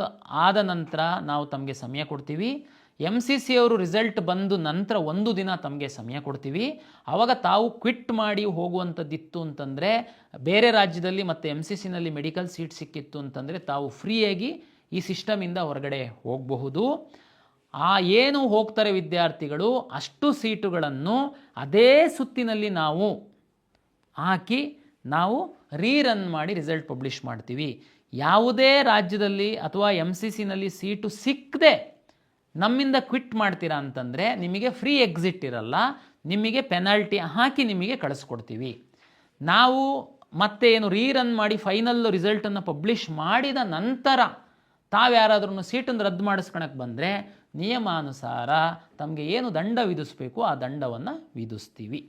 ಆದ ನಂತರ ನಾವು ತಮಗೆ ಸಮಯ ಕೊಡ್ತೀವಿ. MCC ಅವರು ರಿಸಲ್ಟ್ ಬಂದು ನಂತರ 1 ದಿನ ತಮಗೆ ಸಮಯ ಕೊಡ್ತೀವಿ. ಆವಾಗ ತಾವು ಕ್ವಿಟ್ ಮಾಡಿ ಹೋಗುವಂಥದ್ದಿತ್ತು ಅಂತಂದರೆ, ಬೇರೆ ರಾಜ್ಯದಲ್ಲಿ ಮತ್ತು MCCನಲ್ಲಿ ಮೆಡಿಕಲ್ ಸೀಟ್ ಸಿಕ್ಕಿತ್ತು ಅಂತಂದರೆ ತಾವು ಫ್ರೀಯಾಗಿ ಈ ಸಿಸ್ಟಮಿಂದ ಹೊರಗಡೆ ಹೋಗಬಹುದು. ಏನು ಹೋಗ್ತಾರೆ ವಿದ್ಯಾರ್ಥಿಗಳು, ಅಷ್ಟು ಸೀಟುಗಳನ್ನು ಅದೇ ಸುತ್ತಿನಲ್ಲಿ ನಾವು ಹಾಕಿ ನಾವು ರೀರನ್ ಮಾಡಿ ರಿಸಲ್ಟ್ ಪಬ್ಲಿಷ್ ಮಾಡ್ತೀವಿ. ಯಾವುದೇ ರಾಜ್ಯದಲ್ಲಿ ಅಥವಾ MCCನಲ್ಲಿ ಸೀಟು ಸಿಕ್ಕದೆ ನಮ್ಮಿಂದ ಕ್ವಿಟ್ ಮಾಡ್ತೀರಾ ಅಂತಂದರೆ ನಿಮಗೆ ಫ್ರೀ ಎಕ್ಸಿಟ್ ಇರಲ್ಲ, ನಿಮಗೆ ಪೆನಾಲ್ಟಿ ಹಾಕಿ ನಿಮಗೆ ಕಳಿಸ್ಕೊಡ್ತೀವಿ. ನಾವು ಮತ್ತೆ ಏನು ರೀರನ್ ಮಾಡಿ ಫೈನಲ್ ರಿಸಲ್ಟನ್ನು ಪಬ್ಲಿಷ್ ಮಾಡಿದ ನಂತರ ತಾವ್ಯಾರಾದ್ರೂ ಸೀಟನ್ನು ರದ್ದು ಮಾಡಿಸ್ಕೊಳಕ್ಕೆ ಬಂದರೆ ನಿಯಮಾನುಸಾರ ತಮಗೆ ಏನು ದಂಡ ವಿಧಿಸಬೇಕು ಆ ದಂಡವನ್ನು ವಿಧಿಸ್ತೀವಿ.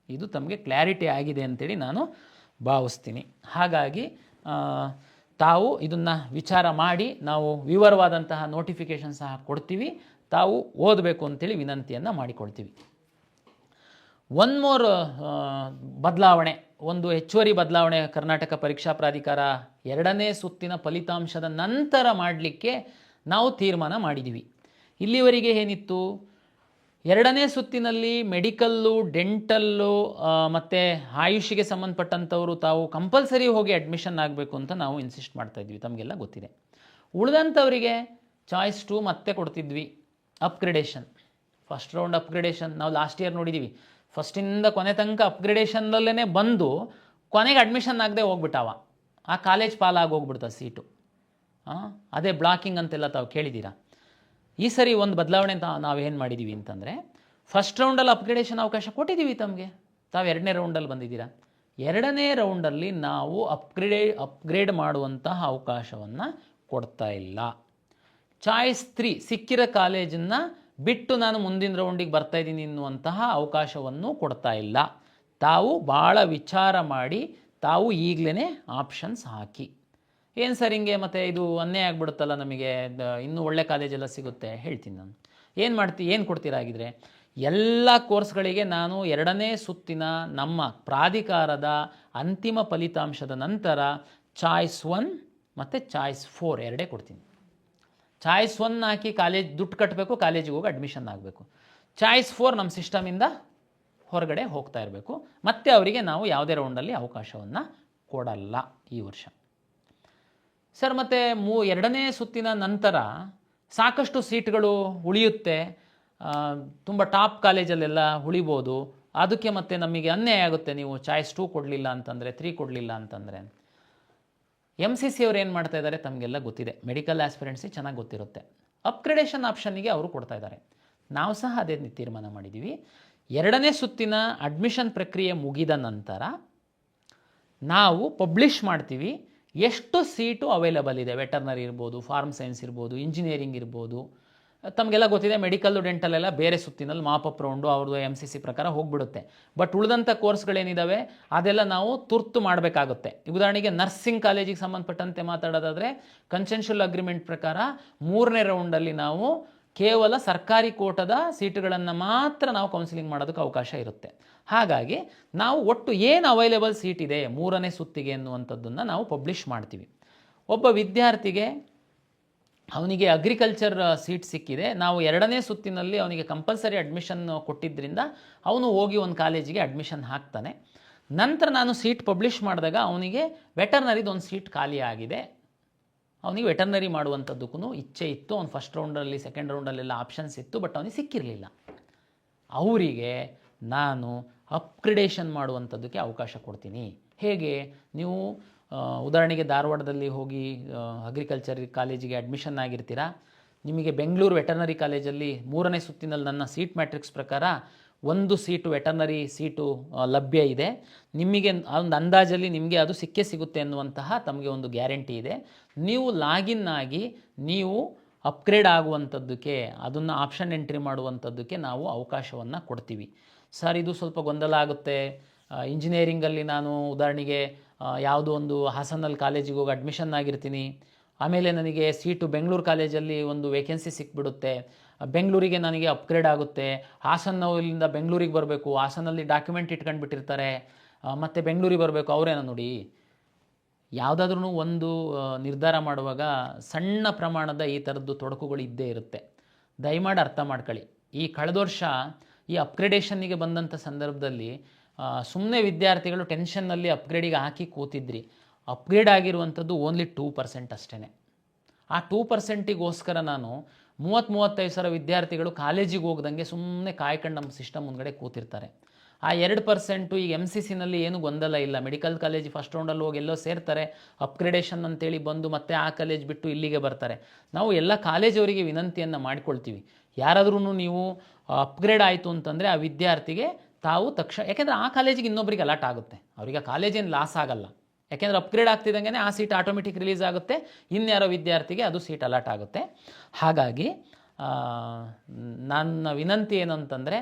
ಇದು ತಮಗೆ ಕ್ಲಾರಿಟಿ ಆಗಿದೆ ಅಂತೇಳಿ ನಾನು ಭಾವಿಸ್ತೀನಿ. ಹಾಗಾಗಿ ತಾವು ಇದನ್ನು ವಿಚಾರ ಮಾಡಿ ನಾವು ವಿವರವಾದಂತಹ ನೋಟಿಫಿಕೇಷನ್ ಸಹ ಕೊಡ್ತೀವಿ, ತಾವು ಓದಬೇಕು ಅಂತೇಳಿ ವಿನಂತಿಯನ್ನು ಮಾಡಿಕೊಳ್ತೀವಿ. ಒನ್ ಮೋರ್ ಬದಲಾವಣೆ, ಒಂದು ಹೆಚ್ಚುವರಿ ಬದಲಾವಣೆ ಕರ್ನಾಟಕ ಪರೀಕ್ಷಾ ಪ್ರಾಧಿಕಾರ 2ನೇ ಸುತ್ತಿನ ಫಲಿತಾಂಶದ ನಂತರ ಮಾಡಲಿಕ್ಕೆ ನಾವು ತೀರ್ಮಾನ ಮಾಡಿದ್ದೀವಿ. ಇಲ್ಲಿವರೆಗೆ ಏನಿತ್ತು, 2ನೇ ಸುತ್ತಿನಲ್ಲಿ ಮೆಡಿಕಲ್ಲು, ಡೆಂಟಲ್ಲು ಮತ್ತು ಆಯುಷಿಗೆ ಸಂಬಂಧಪಟ್ಟಂಥವರು ತಾವು ಕಂಪಲ್ಸರಿ ಹೋಗಿ ಅಡ್ಮಿಷನ್ ಆಗಬೇಕು ಅಂತ ನಾವು ಇನ್ಸಿಸ್ಟ್ ಮಾಡ್ತಾಯಿದ್ವಿ, ತಮಗೆಲ್ಲ ಗೊತ್ತಿದೆ. ಉಳಿದಂಥವರಿಗೆ ಚಾಯ್ಸ್ 2 ಮತ್ತೆ ಕೊಡ್ತಿದ್ವಿ. ಅಪ್ಗ್ರೇಡೇಷನ್, ಫಸ್ಟ್ ರೌಂಡ್ ಅಪ್ಗ್ರೇಡೇಷನ್ ನಾವು ಲಾಸ್ಟ್ ಇಯರ್ ನೋಡಿದ್ದೀವಿ. ಫಸ್ಟಿಂದ ಕೊನೆ ತನಕ ಅಪ್ಗ್ರೇಡೇಷನ್ನಲ್ಲೇ ಬಂದು ಕೊನೆಗೆ ಅಡ್ಮಿಷನ್ ಆಗದೆ ಹೋಗ್ಬಿಟ್ಟವ, ಆ ಕಾಲೇಜ್ ಪಾಲಾಗಿ ಹೋಗ್ಬಿಡ್ತ ಸೀಟು. ಅದೇ ಬ್ಲಾಕಿಂಗ್ ಅಂತೆಲ್ಲ ತಾವು ಕೇಳಿದ್ದೀರಾ. ಈ ಸರಿ ಒಂದು ಬದಲಾವಣೆ ನಾವೇನು ಮಾಡಿದ್ದೀವಿ ಅಂತಂದರೆ, ಫಸ್ಟ್ ರೌಂಡಲ್ಲಿ ಅಪ್ಗ್ರೇಡೇಷನ್ ಅವಕಾಶ ಕೊಟ್ಟಿದ್ದೀವಿ ತಮಗೆ, ತಾವು 2ನೇ ರೌಂಡಲ್ಲಿ ಬಂದಿದ್ದೀರಾ. 2ನೇ ರೌಂಡಲ್ಲಿ ನಾವು ಅಪ್ಗ್ರೇಡ್ ಮಾಡುವಂತಹ ಅವಕಾಶವನ್ನು ಕೊಡ್ತಾ ಇಲ್ಲ. ಚಾಯ್ಸ್ 3 ಸಿಕ್ಕಿರೋ ಕಾಲೇಜನ್ನು ಬಿಟ್ಟು ನಾನು ಮುಂದಿನ ರೌಂಡಿಗೆ ಬರ್ತಾಯಿದ್ದೀನಿ ಎನ್ನುವಂತಹ ಅವಕಾಶವನ್ನು ಕೊಡ್ತಾ ಇಲ್ಲ. ತಾವು ಭಾಳ ವಿಚಾರ ಮಾಡಿ ತಾವು ಈಗಲೇ ಆಪ್ಷನ್ಸ್ ಹಾಕಿ. ಏನು ಸರ್ ಹಿಂಗೆ ಮತ್ತು ಇದು ಅನ್ಯಾಯ ಆಗಿಬಿಡುತ್ತಲ್ಲ, ನಮಗೆ ಇನ್ನೂ ಒಳ್ಳೆ ಕಾಲೇಜೆಲ್ಲ ಸಿಗುತ್ತೆ ಹೇಳ್ತೀನಿ ನಾನು. ಏನು ಕೊಡ್ತೀರಾ ಆಗಿದ್ರೆ, ಎಲ್ಲ ಕೋರ್ಸ್ಗಳಿಗೆ ನಾನು 2ನೇ ಸುತ್ತಿನ ನಮ್ಮ ಪ್ರಾಧಿಕಾರದ ಅಂತಿಮ ಫಲಿತಾಂಶದ ನಂತರ ಚಾಯ್ಸ್ 1 ಮತ್ತು ಚಾಯ್ಸ್ 4 ಎರಡೇ ಕೊಡ್ತೀನಿ. ಚಾಯ್ಸ್ 1 ಹಾಕಿ ಕಾಲೇಜ್ ದುಡ್ಡು ಕಟ್ಟಬೇಕು, ಕಾಲೇಜಿಗೆ ಹೋಗಿ ಅಡ್ಮಿಷನ್ ಆಗಬೇಕು. ಚಾಯ್ಸ್ 4 ನಮ್ಮ ಸಿಸ್ಟಮಿಂದ ಹೊರಗಡೆ ಹೋಗ್ತಾ ಇರಬೇಕು. ಮತ್ತು ಅವರಿಗೆ ನಾವು ಯಾವುದೇ ರೌಂಡಲ್ಲಿ ಅವಕಾಶವನ್ನು ಕೊಡಲ್ಲ ಈ ವರ್ಷ. ಸರ್ ಮತ್ತು 2ನೇ ಸುತ್ತಿನ ನಂತರ ಸಾಕಷ್ಟು ಸೀಟ್ಗಳು ಉಳಿಯುತ್ತೆ, ತುಂಬ ಟಾಪ್ ಕಾಲೇಜಲ್ಲೆಲ್ಲ ಉಳಿಬೋದು, ಅದಕ್ಕೆ ಮತ್ತೆ ನಮಗೆ ಅನ್ಯಾಯ ಆಗುತ್ತೆ ನೀವು ಚಾಯ್ಸ್ 2 ಕೊಡಲಿಲ್ಲ ಅಂತಂದರೆ, 3 ಕೊಡಲಿಲ್ಲ ಅಂತಂದರೆ. MCC ಅವ್ರು ಏನು ಮಾಡ್ತಾ ಇದ್ದಾರೆ ತಮಗೆಲ್ಲ ಗೊತ್ತಿದೆ, ಮೆಡಿಕಲ್ ಆಸ್ಪಿರೆಂಟ್ಸಿಗೆ ಚೆನ್ನಾಗಿ ಗೊತ್ತಿರುತ್ತೆ. ಅಪ್ಗ್ರೇಡೇಷನ್ ಆಪ್ಷನ್ನಿಗೆ ಅವರು ಕೊಡ್ತಾ ಇದ್ದಾರೆ. ನಾವು ಸಹ ಅದೇ ತೀರ್ಮಾನ ಮಾಡಿದ್ದೀವಿ. 2ನೇ ಸುತ್ತಿನ ಅಡ್ಮಿಷನ್ ಪ್ರಕ್ರಿಯೆ ಮುಗಿದ ನಂತರ ನಾವು ಪಬ್ಲಿಷ್ ಮಾಡ್ತೀವಿ ಎಷ್ಟು ಸೀಟು ಅವೈಲಬಲ್ ಇದೆ. ವೆಟರ್ನರಿ ಇರ್ಬೋದು, ಫಾರ್ಮ್ ಸೈನ್ಸ್ ಇರ್ಬೋದು, ಇಂಜಿನಿಯರಿಂಗ್ ಇರ್ಬೋದು. ತಮಗೆಲ್ಲ ಗೊತ್ತಿದೆ ಮೆಡಿಕಲ್ಲು ಡೆಂಟಲೆಲ್ಲ ಬೇರೆ ಸುತ್ತಿನಲ್ಲಿ ಮಾಪಪ್ ರೌಂಡು ಅವ್ರದ್ದು MCC ಪ್ರಕಾರ ಹೋಗ್ಬಿಡುತ್ತೆ. ಬಟ್ ಉಳಿದಂಥ ಕೋರ್ಸ್ಗಳೇನಿದ್ದಾವೆ ಅದೆಲ್ಲ ನಾವು ತುರ್ತು ಮಾಡಬೇಕಾಗುತ್ತೆ. ಉದಾಹರಣೆಗೆ ನರ್ಸಿಂಗ್ ಕಾಲೇಜಿಗೆ ಸಂಬಂಧಪಟ್ಟಂತೆ ಮಾತಾಡೋದಾದರೆ ಕನ್ಸೆನ್ಷುಯಲ್ ಅಗ್ರಿಮೆಂಟ್ ಪ್ರಕಾರ 3ನೇ ರೌಂಡಲ್ಲಿ ನಾವು ಕೇವಲ ಸರ್ಕಾರಿ ಕೋಟದ ಸೀಟುಗಳನ್ನು ಮಾತ್ರ ನಾವು ಕೌನ್ಸಿಲಿಂಗ್ ಮಾಡೋದಕ್ಕೆ ಅವಕಾಶ ಇರುತ್ತೆ. ಹಾಗಾಗಿ ನಾವು ಒಟ್ಟು ಏನು ಅವೈಲೇಬಲ್ ಸೀಟ್ ಇದೆ 3ನೇ ಸುತ್ತಿಗೆ ಎನ್ನುವಂಥದ್ದನ್ನು ನಾವು ಪಬ್ಲಿಷ್ ಮಾಡ್ತೀವಿ. ಒಬ್ಬ ವಿದ್ಯಾರ್ಥಿಗೆ ಅವನಿಗೆ ಅಗ್ರಿಕಲ್ಚರ್ ಸೀಟ್ ಸಿಕ್ಕಿದೆ, ನಾವು 2ನೇ ಸುತ್ತಿನಲ್ಲಿ ಅವನಿಗೆ ಕಂಪಲ್ಸರಿ ಅಡ್ಮಿಷನ್ ಕೊಟ್ಟಿದ್ದರಿಂದ ಅವನು ಹೋಗಿ ಒಂದು ಕಾಲೇಜಿಗೆ ಅಡ್ಮಿಷನ್ ಹಾಕ್ತಾನೆ. ನಂತರ ನಾನು ಸೀಟ್ ಪಬ್ಲಿಷ್ ಮಾಡಿದಾಗ ಅವನಿಗೆ ವೆಟರ್ನರಿದು ಒಂದು ಸೀಟ್ ಖಾಲಿ ಆಗಿದೆ, ಅವನಿಗೆ ವೆಟರ್ನರಿ ಮಾಡುವಂಥದ್ದಕ್ಕೂ ಇಚ್ಛೆ ಇತ್ತು. ಅವ್ನು ಫಸ್ಟ್ ರೌಂಡಲ್ಲಿ ಸೆಕೆಂಡ್ ರೌಂಡಲ್ಲೆಲ್ಲ ಆಪ್ಷನ್ಸ್ ಇತ್ತು, ಬಟ್ ಅವನಿಗೆ ಸಿಕ್ಕಿರಲಿಲ್ಲ. ಅವರಿಗೆ ನಾನು ಅಪ್ಗ್ರೇಡೇಷನ್ ಮಾಡುವಂಥದ್ದಕ್ಕೆ ಅವಕಾಶ ಕೊಡ್ತೀನಿ. ಹೇಗೆ, ನೀವು ಉದಾಹರಣೆಗೆ ಧಾರವಾಡದಲ್ಲಿ ಹೋಗಿ ಅಗ್ರಿಕಲ್ಚರ್ ಕಾಲೇಜಿಗೆ ಅಡ್ಮಿಷನ್ ಆಗಿರ್ತೀರಾ, ನಿಮಗೆ ಬೆಂಗಳೂರು ವೆಟರ್ನರಿ ಕಾಲೇಜಲ್ಲಿ 3ನೇ ಸುತ್ತಿನಲ್ಲಿ ನನ್ನ ಸೀಟ್ ಮ್ಯಾಟ್ರಿಕ್ಸ್ ಪ್ರಕಾರ 1 ಸೀಟು ವೆಟರ್ನರಿ ಸೀಟು ಲಭ್ಯ ಇದೆ. ನಿಮಗೆ ಒಂದು ಅಂದಾಜಲ್ಲಿ ನಿಮಗೆ ಅದು ಸಿಕ್ಕೇ ಸಿಗುತ್ತೆ ಅನ್ನುವಂತಹ ತಮಗೆ ಒಂದು ಗ್ಯಾರಂಟಿ ಇದೆ. ನೀವು ಲಾಗಿನ್ ಆಗಿ ನೀವು ಅಪ್ಗ್ರೇಡ್ ಆಗುವಂಥದ್ದಕ್ಕೆ, ಅದನ್ನು ಆಪ್ಷನ್ ಎಂಟ್ರಿ ಮಾಡುವಂಥದ್ದಕ್ಕೆ ನಾವು ಅವಕಾಶವನ್ನು ಕೊಡ್ತೀವಿ. ಸರ್ ಇದು ಸ್ವಲ್ಪ ಗೊಂದಲ ಆಗುತ್ತೆ, ಇಂಜಿನಿಯರಿಂಗಲ್ಲಿ ನಾನು ಉದಾಹರಣೆಗೆ ಯಾವುದೋ ಒಂದು ಹಾಸನಲ್ಲಿ ಕಾಲೇಜಿಗೆ ಹೋಗಿ ಅಡ್ಮಿಷನ್ ಆಗಿರ್ತೀನಿ, ಆಮೇಲೆ ನನಗೆ ಸೀಟು ಬೆಂಗಳೂರು ಕಾಲೇಜಲ್ಲಿ ಒಂದು ವೇಕೆನ್ಸಿ ಸಿಕ್ಬಿಡುತ್ತೆ, ಬೆಂಗಳೂರಿಗೆ ನನಗೆ ಅಪ್ಗ್ರೇಡ್ ಆಗುತ್ತೆ, ಹಾಸನಲ್ಲಿಂದ ಬೆಂಗಳೂರಿಗೆ ಬರಬೇಕು, ಹಾಸನಲ್ಲಿ ಡಾಕ್ಯುಮೆಂಟ್ ಇಟ್ಕೊಂಡು ಬಿಟ್ಟಿರ್ತಾರೆ, ಮತ್ತು ಬೆಂಗಳೂರಿಗೆ ಬರಬೇಕು. ಅವರೇನೋ ನೋಡಿ ಯಾವುದಾದ್ರೂ ಒಂದು ನಿರ್ಧಾರ ಮಾಡುವಾಗ ಸಣ್ಣ ಪ್ರಮಾಣದ ಈ ಥರದ್ದು ತೊಡಕುಗಳು ಇದ್ದೇ ಇರುತ್ತೆ. ದಯಮಾಡಿ ಅರ್ಥ ಮಾಡ್ಕೊಳ್ಳಿ. ಈ ಕಳೆದ ವರ್ಷ ಈ ಅಪ್ಗ್ರೇಡೇಷನ್ನಿಗೆ ಬಂದಂಥ ಸಂದರ್ಭದಲ್ಲಿ ಸುಮ್ಮನೆ ವಿದ್ಯಾರ್ಥಿಗಳು ಟೆನ್ಷನ್ನಲ್ಲಿ ಅಪ್ಗ್ರೇಡಿಗೆ ಹಾಕಿ ಕೂತಿದ್ರಿ. ಅಪ್ಗ್ರೇಡ್ ಆಗಿರುವಂಥದ್ದು ಓನ್ಲಿ 2% ಅಷ್ಟೇ. ಆ 2%ಗೋಸ್ಕರ ನಾನು 30-35 ಸಾವಿರ ವಿದ್ಯಾರ್ಥಿಗಳು ಕಾಲೇಜಿಗೆ ಹೋಗ್ದಂಗೆ ಸುಮ್ಮನೆ ಕಾಯ್ಕೊಂಡು ನಮ್ಮ ಸಿಸ್ಟಮ್ ಮುಂದ್ಗಡೆ ಕೂತಿರ್ತಾರೆ. ಆ 2% ಈಗ MCCನಲ್ಲಿ ಏನು ಗೊಂದಲ ಇಲ್ಲ. ಮೆಡಿಕಲ್ ಕಾಲೇಜ್ ಫಸ್ಟ್ ರೌಂಡಲ್ಲಿ ಹೋಗಿ ಎಲ್ಲೋ ಸೇರ್ತಾರೆ, ಅಪ್ಗ್ರೇಡೇಷನ್ ಅಂತೇಳಿ ಬಂದು ಮತ್ತೆ ಆ ಕಾಲೇಜ್ ಬಿಟ್ಟು ಇಲ್ಲಿಗೆ ಬರ್ತಾರೆ. ನಾವು ಎಲ್ಲ ಕಾಲೇಜವರಿಗೆ ವಿನಂತಿಯನ್ನು ಮಾಡಿಕೊಳ್ತೀವಿ, ಯಾರಾದ್ರೂ ನೀವು ಅಪ್ಗ್ರೇಡ್ ಆಯಿತು ಅಂತಂದರೆ ಆ ವಿದ್ಯಾರ್ಥಿಗೆ ತಾವು ತಕ್ಷಣ, ಯಾಕೆಂದರೆ ಆ ಕಾಲೇಜಿಗೆ ಇನ್ನೊಬ್ಬರಿಗೆ ಅಲಾಟ್ ಆಗುತ್ತೆ, ಅವರಿಗೆ ಕಾಲೇಜೇನು ಲಾಸ್ ಆಗಲ್ಲ. ಯಾಕೆಂದರೆ ಅಪ್ಗ್ರೇಡ್ ಆಗ್ತಿದ್ದಂಗೆ ಆ ಸೀಟ್ ಆಟೋಮೆಟಿಕ್ ರಿಲೀಸ್ ಆಗುತ್ತೆ, ಇನ್ಯಾರೋ ವಿದ್ಯಾರ್ಥಿಗೆ ಅದು ಸೀಟ್ ಅಲಾಟ್ ಆಗುತ್ತೆ. ಹಾಗಾಗಿ ನನ್ನ ವಿನಂತಿ ಏನು ಅಂತಂದರೆ,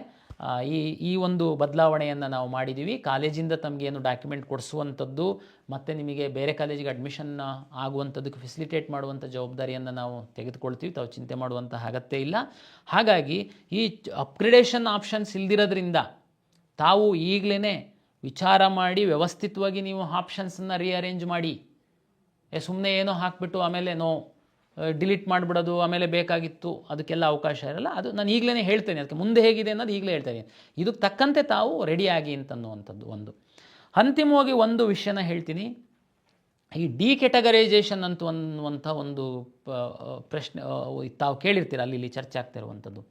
ಈ ಒಂದು ಬದಲಾವಣೆಯನ್ನು ನಾವು ಮಾಡಿದ್ದೀವಿ. ಕಾಲೇಜಿಂದ ತಮಗೇನು ಡಾಕ್ಯುಮೆಂಟ್ ಕೊಡಿಸುವಂಥದ್ದು ಮತ್ತು ನಿಮಗೆ ಬೇರೆ ಕಾಲೇಜಿಗೆ ಅಡ್ಮಿಷನ್ ಆಗುವಂಥದ್ದಕ್ಕೆ ಫೆಸಿಲಿಟೇಟ್ ಮಾಡುವಂಥ ಜವಾಬ್ದಾರಿಯನ್ನು ನಾವು ತೆಗೆದುಕೊಳ್ತೀವಿ. ತಾವು ಚಿಂತೆ ಮಾಡುವಂಥ ಅಗತ್ಯ ಇಲ್ಲ. ಹಾಗಾಗಿ ಈ ಅಪ್ಗ್ರೇಡೇಷನ್ ಆಪ್ಷನ್ಸ್ ಇಲ್ದಿರೋದ್ರಿಂದ ತಾವು ಈಗಲೇ ವಿಚಾರ ಮಾಡಿ ವ್ಯವಸ್ಥಿತವಾಗಿ ನೀವು ಆಪ್ಷನ್ಸನ್ನು ರೀಅರೇಂಜ್ ಮಾಡಿ. ಸುಮ್ಮನೆ ಏನೋ ಹಾಕಿಬಿಟ್ಟು ಆಮೇಲೆ ಡಿಲೀಟ್ ಮಾಡಿಬಿಡೋದು, ಆಮೇಲೆ ಬೇಕಾಗಿತ್ತು, ಅದಕ್ಕೆಲ್ಲ ಅವಕಾಶ ಇರಲ್ಲ. ಅದು ನಾನು ಈಗಲೇ ಹೇಳ್ತೇನೆ, ಅದಕ್ಕೆ ಮುಂದೆ ಹೇಗಿದೆ ಅನ್ನೋದು ಈಗಲೇ ಹೇಳ್ತೇನೆ. ಇದಕ್ಕೆ ತಕ್ಕಂತೆ ತಾವು ರೆಡಿಯಾಗಿ ಅಂತನ್ನುವಂಥದ್ದು ಒಂದು. ಅಂತಿಮವಾಗಿ ಒಂದು ವಿಷಯನ ಹೇಳ್ತೀನಿ. ಈ ಡಿ ಕೆಟಗರೈಸೇಷನ್ ಅನ್ನುವಂಥ ಒಂದು ಪ್ರಶ್ನೆ ತಾವು ಕೇಳಿರ್ತೀರ, ಅಲ್ಲಿ ಚರ್ಚೆ ಆಗ್ತಿರುವಂಥದ್ದು.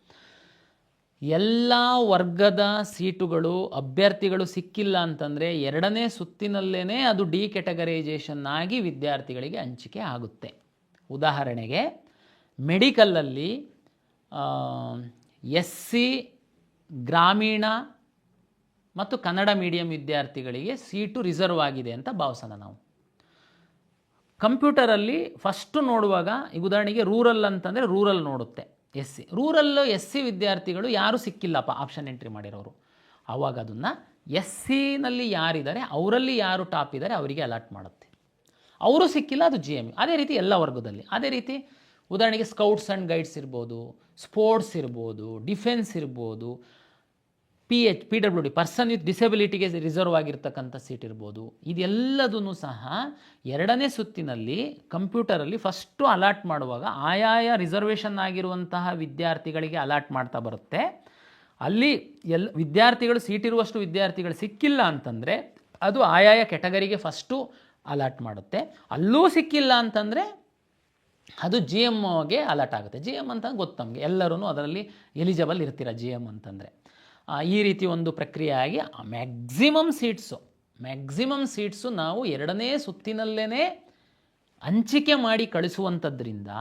ಎಲ್ಲ ವರ್ಗದ ಸೀಟುಗಳು ಅಭ್ಯರ್ಥಿಗಳು ಸಿಕ್ಕಿಲ್ಲ ಅಂತಂದರೆ 2ನೇ ಸುತ್ತಿನಲ್ಲೇ ಅದು ಡಿ ಕೆಟಗರೈಸೇಷನ್ ಆಗಿ ವಿದ್ಯಾರ್ಥಿಗಳಿಗೆ ಹಂಚಿಕೆ ಆಗುತ್ತೆ. ಉದಾಹರಣೆಗೆ ಮೆಡಿಕಲಲ್ಲಿ SC ಗ್ರಾಮೀಣ ಮತ್ತು ಕನ್ನಡ ಮೀಡಿಯಂ ವಿದ್ಯಾರ್ಥಿಗಳಿಗೆ ಸೀಟು ರಿಸರ್ವ್ ಆಗಿದೆ ಅಂತ ಭಾವಿಸೋಣ ನಾವು. ಕಂಪ್ಯೂಟರಲ್ಲಿ ಫಸ್ಟು ನೋಡುವಾಗ ಈಗ ಉದಾಹರಣೆಗೆ ರೂರಲ್ ಅಂತಂದರೆ ರೂರಲ್ ನೋಡುತ್ತೆ, SC ರೂರಲ್ಲು SC ವಿದ್ಯಾರ್ಥಿಗಳು ಯಾರೂ ಸಿಕ್ಕಿಲ್ಲಪ್ಪ ಆಪ್ಷನ್ ಎಂಟ್ರಿ ಮಾಡಿರೋರು. ಆವಾಗ ಅದನ್ನು SCನಲ್ಲಿ ಯಾರಿದ್ದಾರೆ ಅವರಲ್ಲಿ ಯಾರು ಟಾಪ್ ಇದ್ದಾರೆ ಅವರಿಗೆ ಅಲಾಟ್ ಮಾಡುತ್ತೆ. ಅವರು ಸಿಕ್ಕಿಲ್ಲ, ಅದು GMU. ಅದೇ ರೀತಿ ಎಲ್ಲ ವರ್ಗದಲ್ಲಿ. ಅದೇ ರೀತಿ ಉದಾಹರಣೆಗೆ ಸ್ಕೌಟ್ಸ್ ಆ್ಯಂಡ್ ಗೈಡ್ಸ್ ಇರ್ಬೋದು, ಸ್ಪೋರ್ಟ್ಸ್ ಇರ್ಬೋದು, ಡಿಫೆನ್ಸ್ ಇರ್ಬೋದು, PWD ಪರ್ಸನ್ ವಿತ್ ಡಿಸೆಬಿಲಿಟಿಗೆ ರಿಸರ್ವ್ ಆಗಿರ್ತಕ್ಕಂಥ ಸೀಟ್ ಇರ್ಬೋದು. ಇದೆಲ್ಲದೂ ಸಹ 2ನೇ ಸುತ್ತಿನಲ್ಲಿ ಕಂಪ್ಯೂಟರಲ್ಲಿ ಫಸ್ಟು ಅಲಾಟ್ ಮಾಡುವಾಗ ಆಯಾಯ ರಿಸರ್ವೇಷನ್ ಆಗಿರುವಂತಹ ವಿದ್ಯಾರ್ಥಿಗಳಿಗೆ ಅಲಾಟ್ ಮಾಡ್ತಾ ಬರುತ್ತೆ. ಅಲ್ಲಿ ವಿದ್ಯಾರ್ಥಿಗಳು ಸೀಟಿರುವಷ್ಟು ವಿದ್ಯಾರ್ಥಿಗಳು ಸಿಕ್ಕಿಲ್ಲ ಅಂತಂದರೆ ಅದು ಆಯಾಯ ಕೆಟಗರಿಗೆ ಫಸ್ಟು ಅಲಾಟ್ ಮಾಡುತ್ತೆ. ಅಲ್ಲೂ ಸಿಕ್ಕಿಲ್ಲ ಅಂತಂದರೆ ಅದು GMಗೆ ಅಲಾಟ್ ಆಗುತ್ತೆ. GM ಅಂತ ಗೊತ್ತು ನಮಗೆ, ಎಲ್ಲರೂ ಅದರಲ್ಲಿ ಎಲಿಜಿಬಲ್ ಇರ್ತೀರ GM ಅಂತಂದರೆ. ಈ ರೀತಿ ಒಂದು ಪ್ರಕ್ರಿಯೆ ಆಗಿ ಮ್ಯಾಕ್ಸಿಮಮ್ ಸೀಟ್ಸು ನಾವು 2ನೇ ಸುತ್ತಿನಲ್ಲೇ ಹಂಚಿಕೆ ಮಾಡಿ ಕಳಿಸುವಂಥದ್ರಿಂದ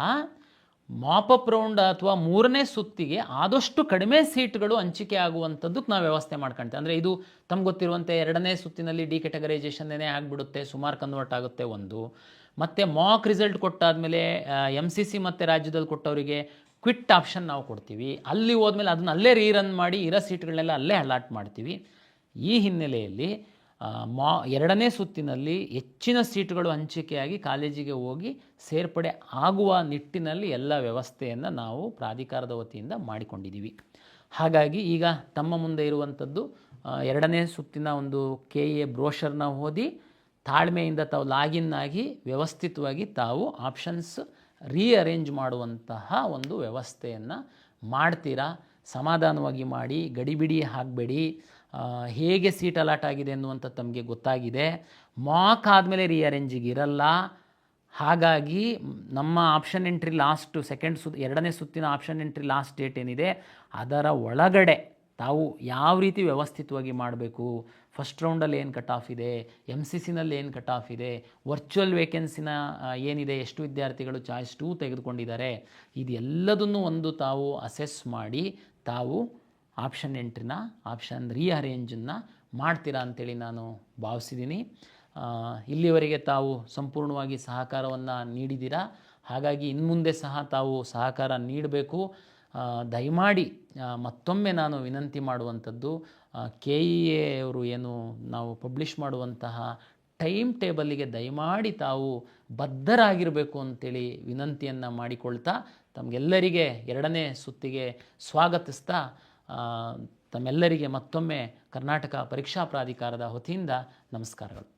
ಮಾಪಪ್ ರೌಂಡ್ ಅಥವಾ 3ನೇ ಸುತ್ತಿಗೆ ಆದಷ್ಟು ಕಡಿಮೆ ಸೀಟ್ಗಳು ಹಂಚಿಕೆ ಆಗುವಂಥದ್ದಕ್ಕೆ ನಾವು ವ್ಯವಸ್ಥೆ ಮಾಡ್ಕೊಳ್ತೇವೆ. ಅಂದರೆ ಇದು ತಮ್ಗೆ ಗೊತ್ತಿರುವಂತೆ 2ನೇ ಸುತ್ತಿನಲ್ಲಿ ಡಿ ಕೆಟಗರೈಸೇಷನ್ನೇ ಆಗಿಬಿಡುತ್ತೆ, ಸುಮಾರು ಕನ್ವರ್ಟ್ ಆಗುತ್ತೆ ಒಂದು. ಮತ್ತು ಮಾಕ್ ರಿಸಲ್ಟ್ ಕೊಟ್ಟಾದಮೇಲೆ MCC ಮತ್ತು ರಾಜ್ಯದಲ್ಲಿ ಕೊಟ್ಟವರಿಗೆ ಕ್ವಿಟ್ ಆಪ್ಷನ್ ನಾವು ಕೊಡ್ತೀವಿ. ಅಲ್ಲಿ ಹೋದ್ಮೇಲೆ ಅದನ್ನು ಅಲ್ಲೇ ರೀರನ್ ಮಾಡಿ ಇರೋ ಸೀಟ್ಗಳನ್ನೆಲ್ಲ ಅಲ್ಲೇ ಅಲಾಟ್ ಮಾಡ್ತೀವಿ. ಈ ಹಿನ್ನೆಲೆಯಲ್ಲಿ 2ನೇ ಸುತ್ತಿನಲ್ಲಿ ಹೆಚ್ಚಿನ ಸೀಟುಗಳು ಹಂಚಿಕೆಯಾಗಿ ಕಾಲೇಜಿಗೆ ಹೋಗಿ ಸೇರ್ಪಡೆ ಆಗುವ ನಿಟ್ಟಿನಲ್ಲಿ ಎಲ್ಲ ವ್ಯವಸ್ಥೆಯನ್ನು ನಾವು ಪ್ರಾಧಿಕಾರದ ವತಿಯಿಂದ ಮಾಡಿಕೊಂಡಿದ್ದೀವಿ. ಹಾಗಾಗಿ ಈಗ ತಮ್ಮ ಮುಂದೆ ಇರುವಂಥದ್ದು 2ನೇ ಸುತ್ತಿನ ಒಂದು KA ಬ್ರೋಷರ್ನ ಓದಿ ತಾಳ್ಮೆಯಿಂದ ತಾವು ಲಾಗಿನ್ ಆಗಿ ವ್ಯವಸ್ಥಿತವಾಗಿ ತಾವು ಆಪ್ಷನ್ಸ್ ರೀಅರೇಂಜ್ ಮಾಡುವಂತಹ ಒಂದು ವ್ಯವಸ್ಥೆಯನ್ನು ಮಾಡ್ತೀರಾ. ಸಮಾಧಾನವಾಗಿ ಮಾಡಿ, ಗಡಿಬಿಡಿ ಆಗಬೇಡಿ. ಹೇಗೆ ಸೀಟ್ ಅಲಾಟ್ ಆಗಿದೆ ಅನ್ನುವಂಥ ತಮಗೆ ಗೊತ್ತಾಗಿದೆ. ಮಾಕ್ ಆದಮೇಲೆ ರೀಅರೇಂಜಿಗೆ ಇರಲ್ಲ. ಹಾಗಾಗಿ ನಮ್ಮ ಆಪ್ಷನ್ ಎಂಟ್ರಿ ಲಾಸ್ಟ್ 2ನೇ ಸುತ್ತಿನ ಆಪ್ಷನ್ ಎಂಟ್ರಿ ಲಾಸ್ಟ್ ಡೇಟ್ ಏನಿದೆ ಅದರ ಒಳಗಡೆ ತಾವು ಯಾವ ರೀತಿ ವ್ಯವಸ್ಥಿತವಾಗಿ ಮಾಡಬೇಕು, ಫಸ್ಟ್ ರೌಂಡಲ್ಲಿ ಏನು ಕಟ್ ಆಫ್ ಇದೆ, MCCನಲ್ಲಿ ಏನು ಕಟ್ ಆಫ್ ಇದೆ, ವರ್ಚುವಲ್ ವೇಕೆನ್ಸಿನ ಏನಿದೆ, ಎಷ್ಟು ವಿದ್ಯಾರ್ಥಿಗಳು ಚಾಯ್ಸ್ 2 ತೆಗೆದುಕೊಂಡಿದ್ದಾರೆ, ಇದೆಲ್ಲದನ್ನು ಒಂದು ತಾವು ಅಸೆಸ್ ಮಾಡಿ ತಾವು ಆಪ್ಷನ್ ರೀಅರೇಂಜನ್ನು ಮಾಡ್ತೀರಾ ಅಂತೇಳಿ ನಾನು ಭಾವಿಸಿದ್ದೀನಿ. ಇಲ್ಲಿವರೆಗೆ ತಾವು ಸಂಪೂರ್ಣವಾಗಿ ಸಹಕಾರವನ್ನು ನೀಡಿದ್ದೀರಾ. ಹಾಗಾಗಿ ಇನ್ಮುಂದೆ ಸಹ ತಾವು ಸಹಕಾರ ನೀಡಬೇಕು. ದಯಮಾಡಿ ಮತ್ತೊಮ್ಮೆ ನಾನು ವಿನಂತಿ ಮಾಡುವಂಥದ್ದು, KEA ಅವರು ಏನು ನಾವು ಪಬ್ಲಿಷ್ ಮಾಡುವಂತಹ ಟೈಮ್ ಟೇಬಲ್ಲಿಗೆ ದಯಮಾಡಿ ತಾವು ಬದ್ಧರಾಗಿರಬೇಕು ಅಂತೇಳಿ ವಿನಂತಿಯನ್ನು ಮಾಡಿಕೊಳ್ತಾ ತಮಗೆಲ್ಲರಿಗೆ 2ನೇ ಸುತ್ತಿಗೆ ಸ್ವಾಗತಿಸ್ತಾ ತಮ್ಮೆಲ್ಲರಿಗೆ ಮತ್ತೊಮ್ಮೆ ಕರ್ನಾಟಕ ಪರೀಕ್ಷಾ ಪ್ರಾಧಿಕಾರದ ವತಿಯಿಂದ ನಮಸ್ಕಾರಗಳು.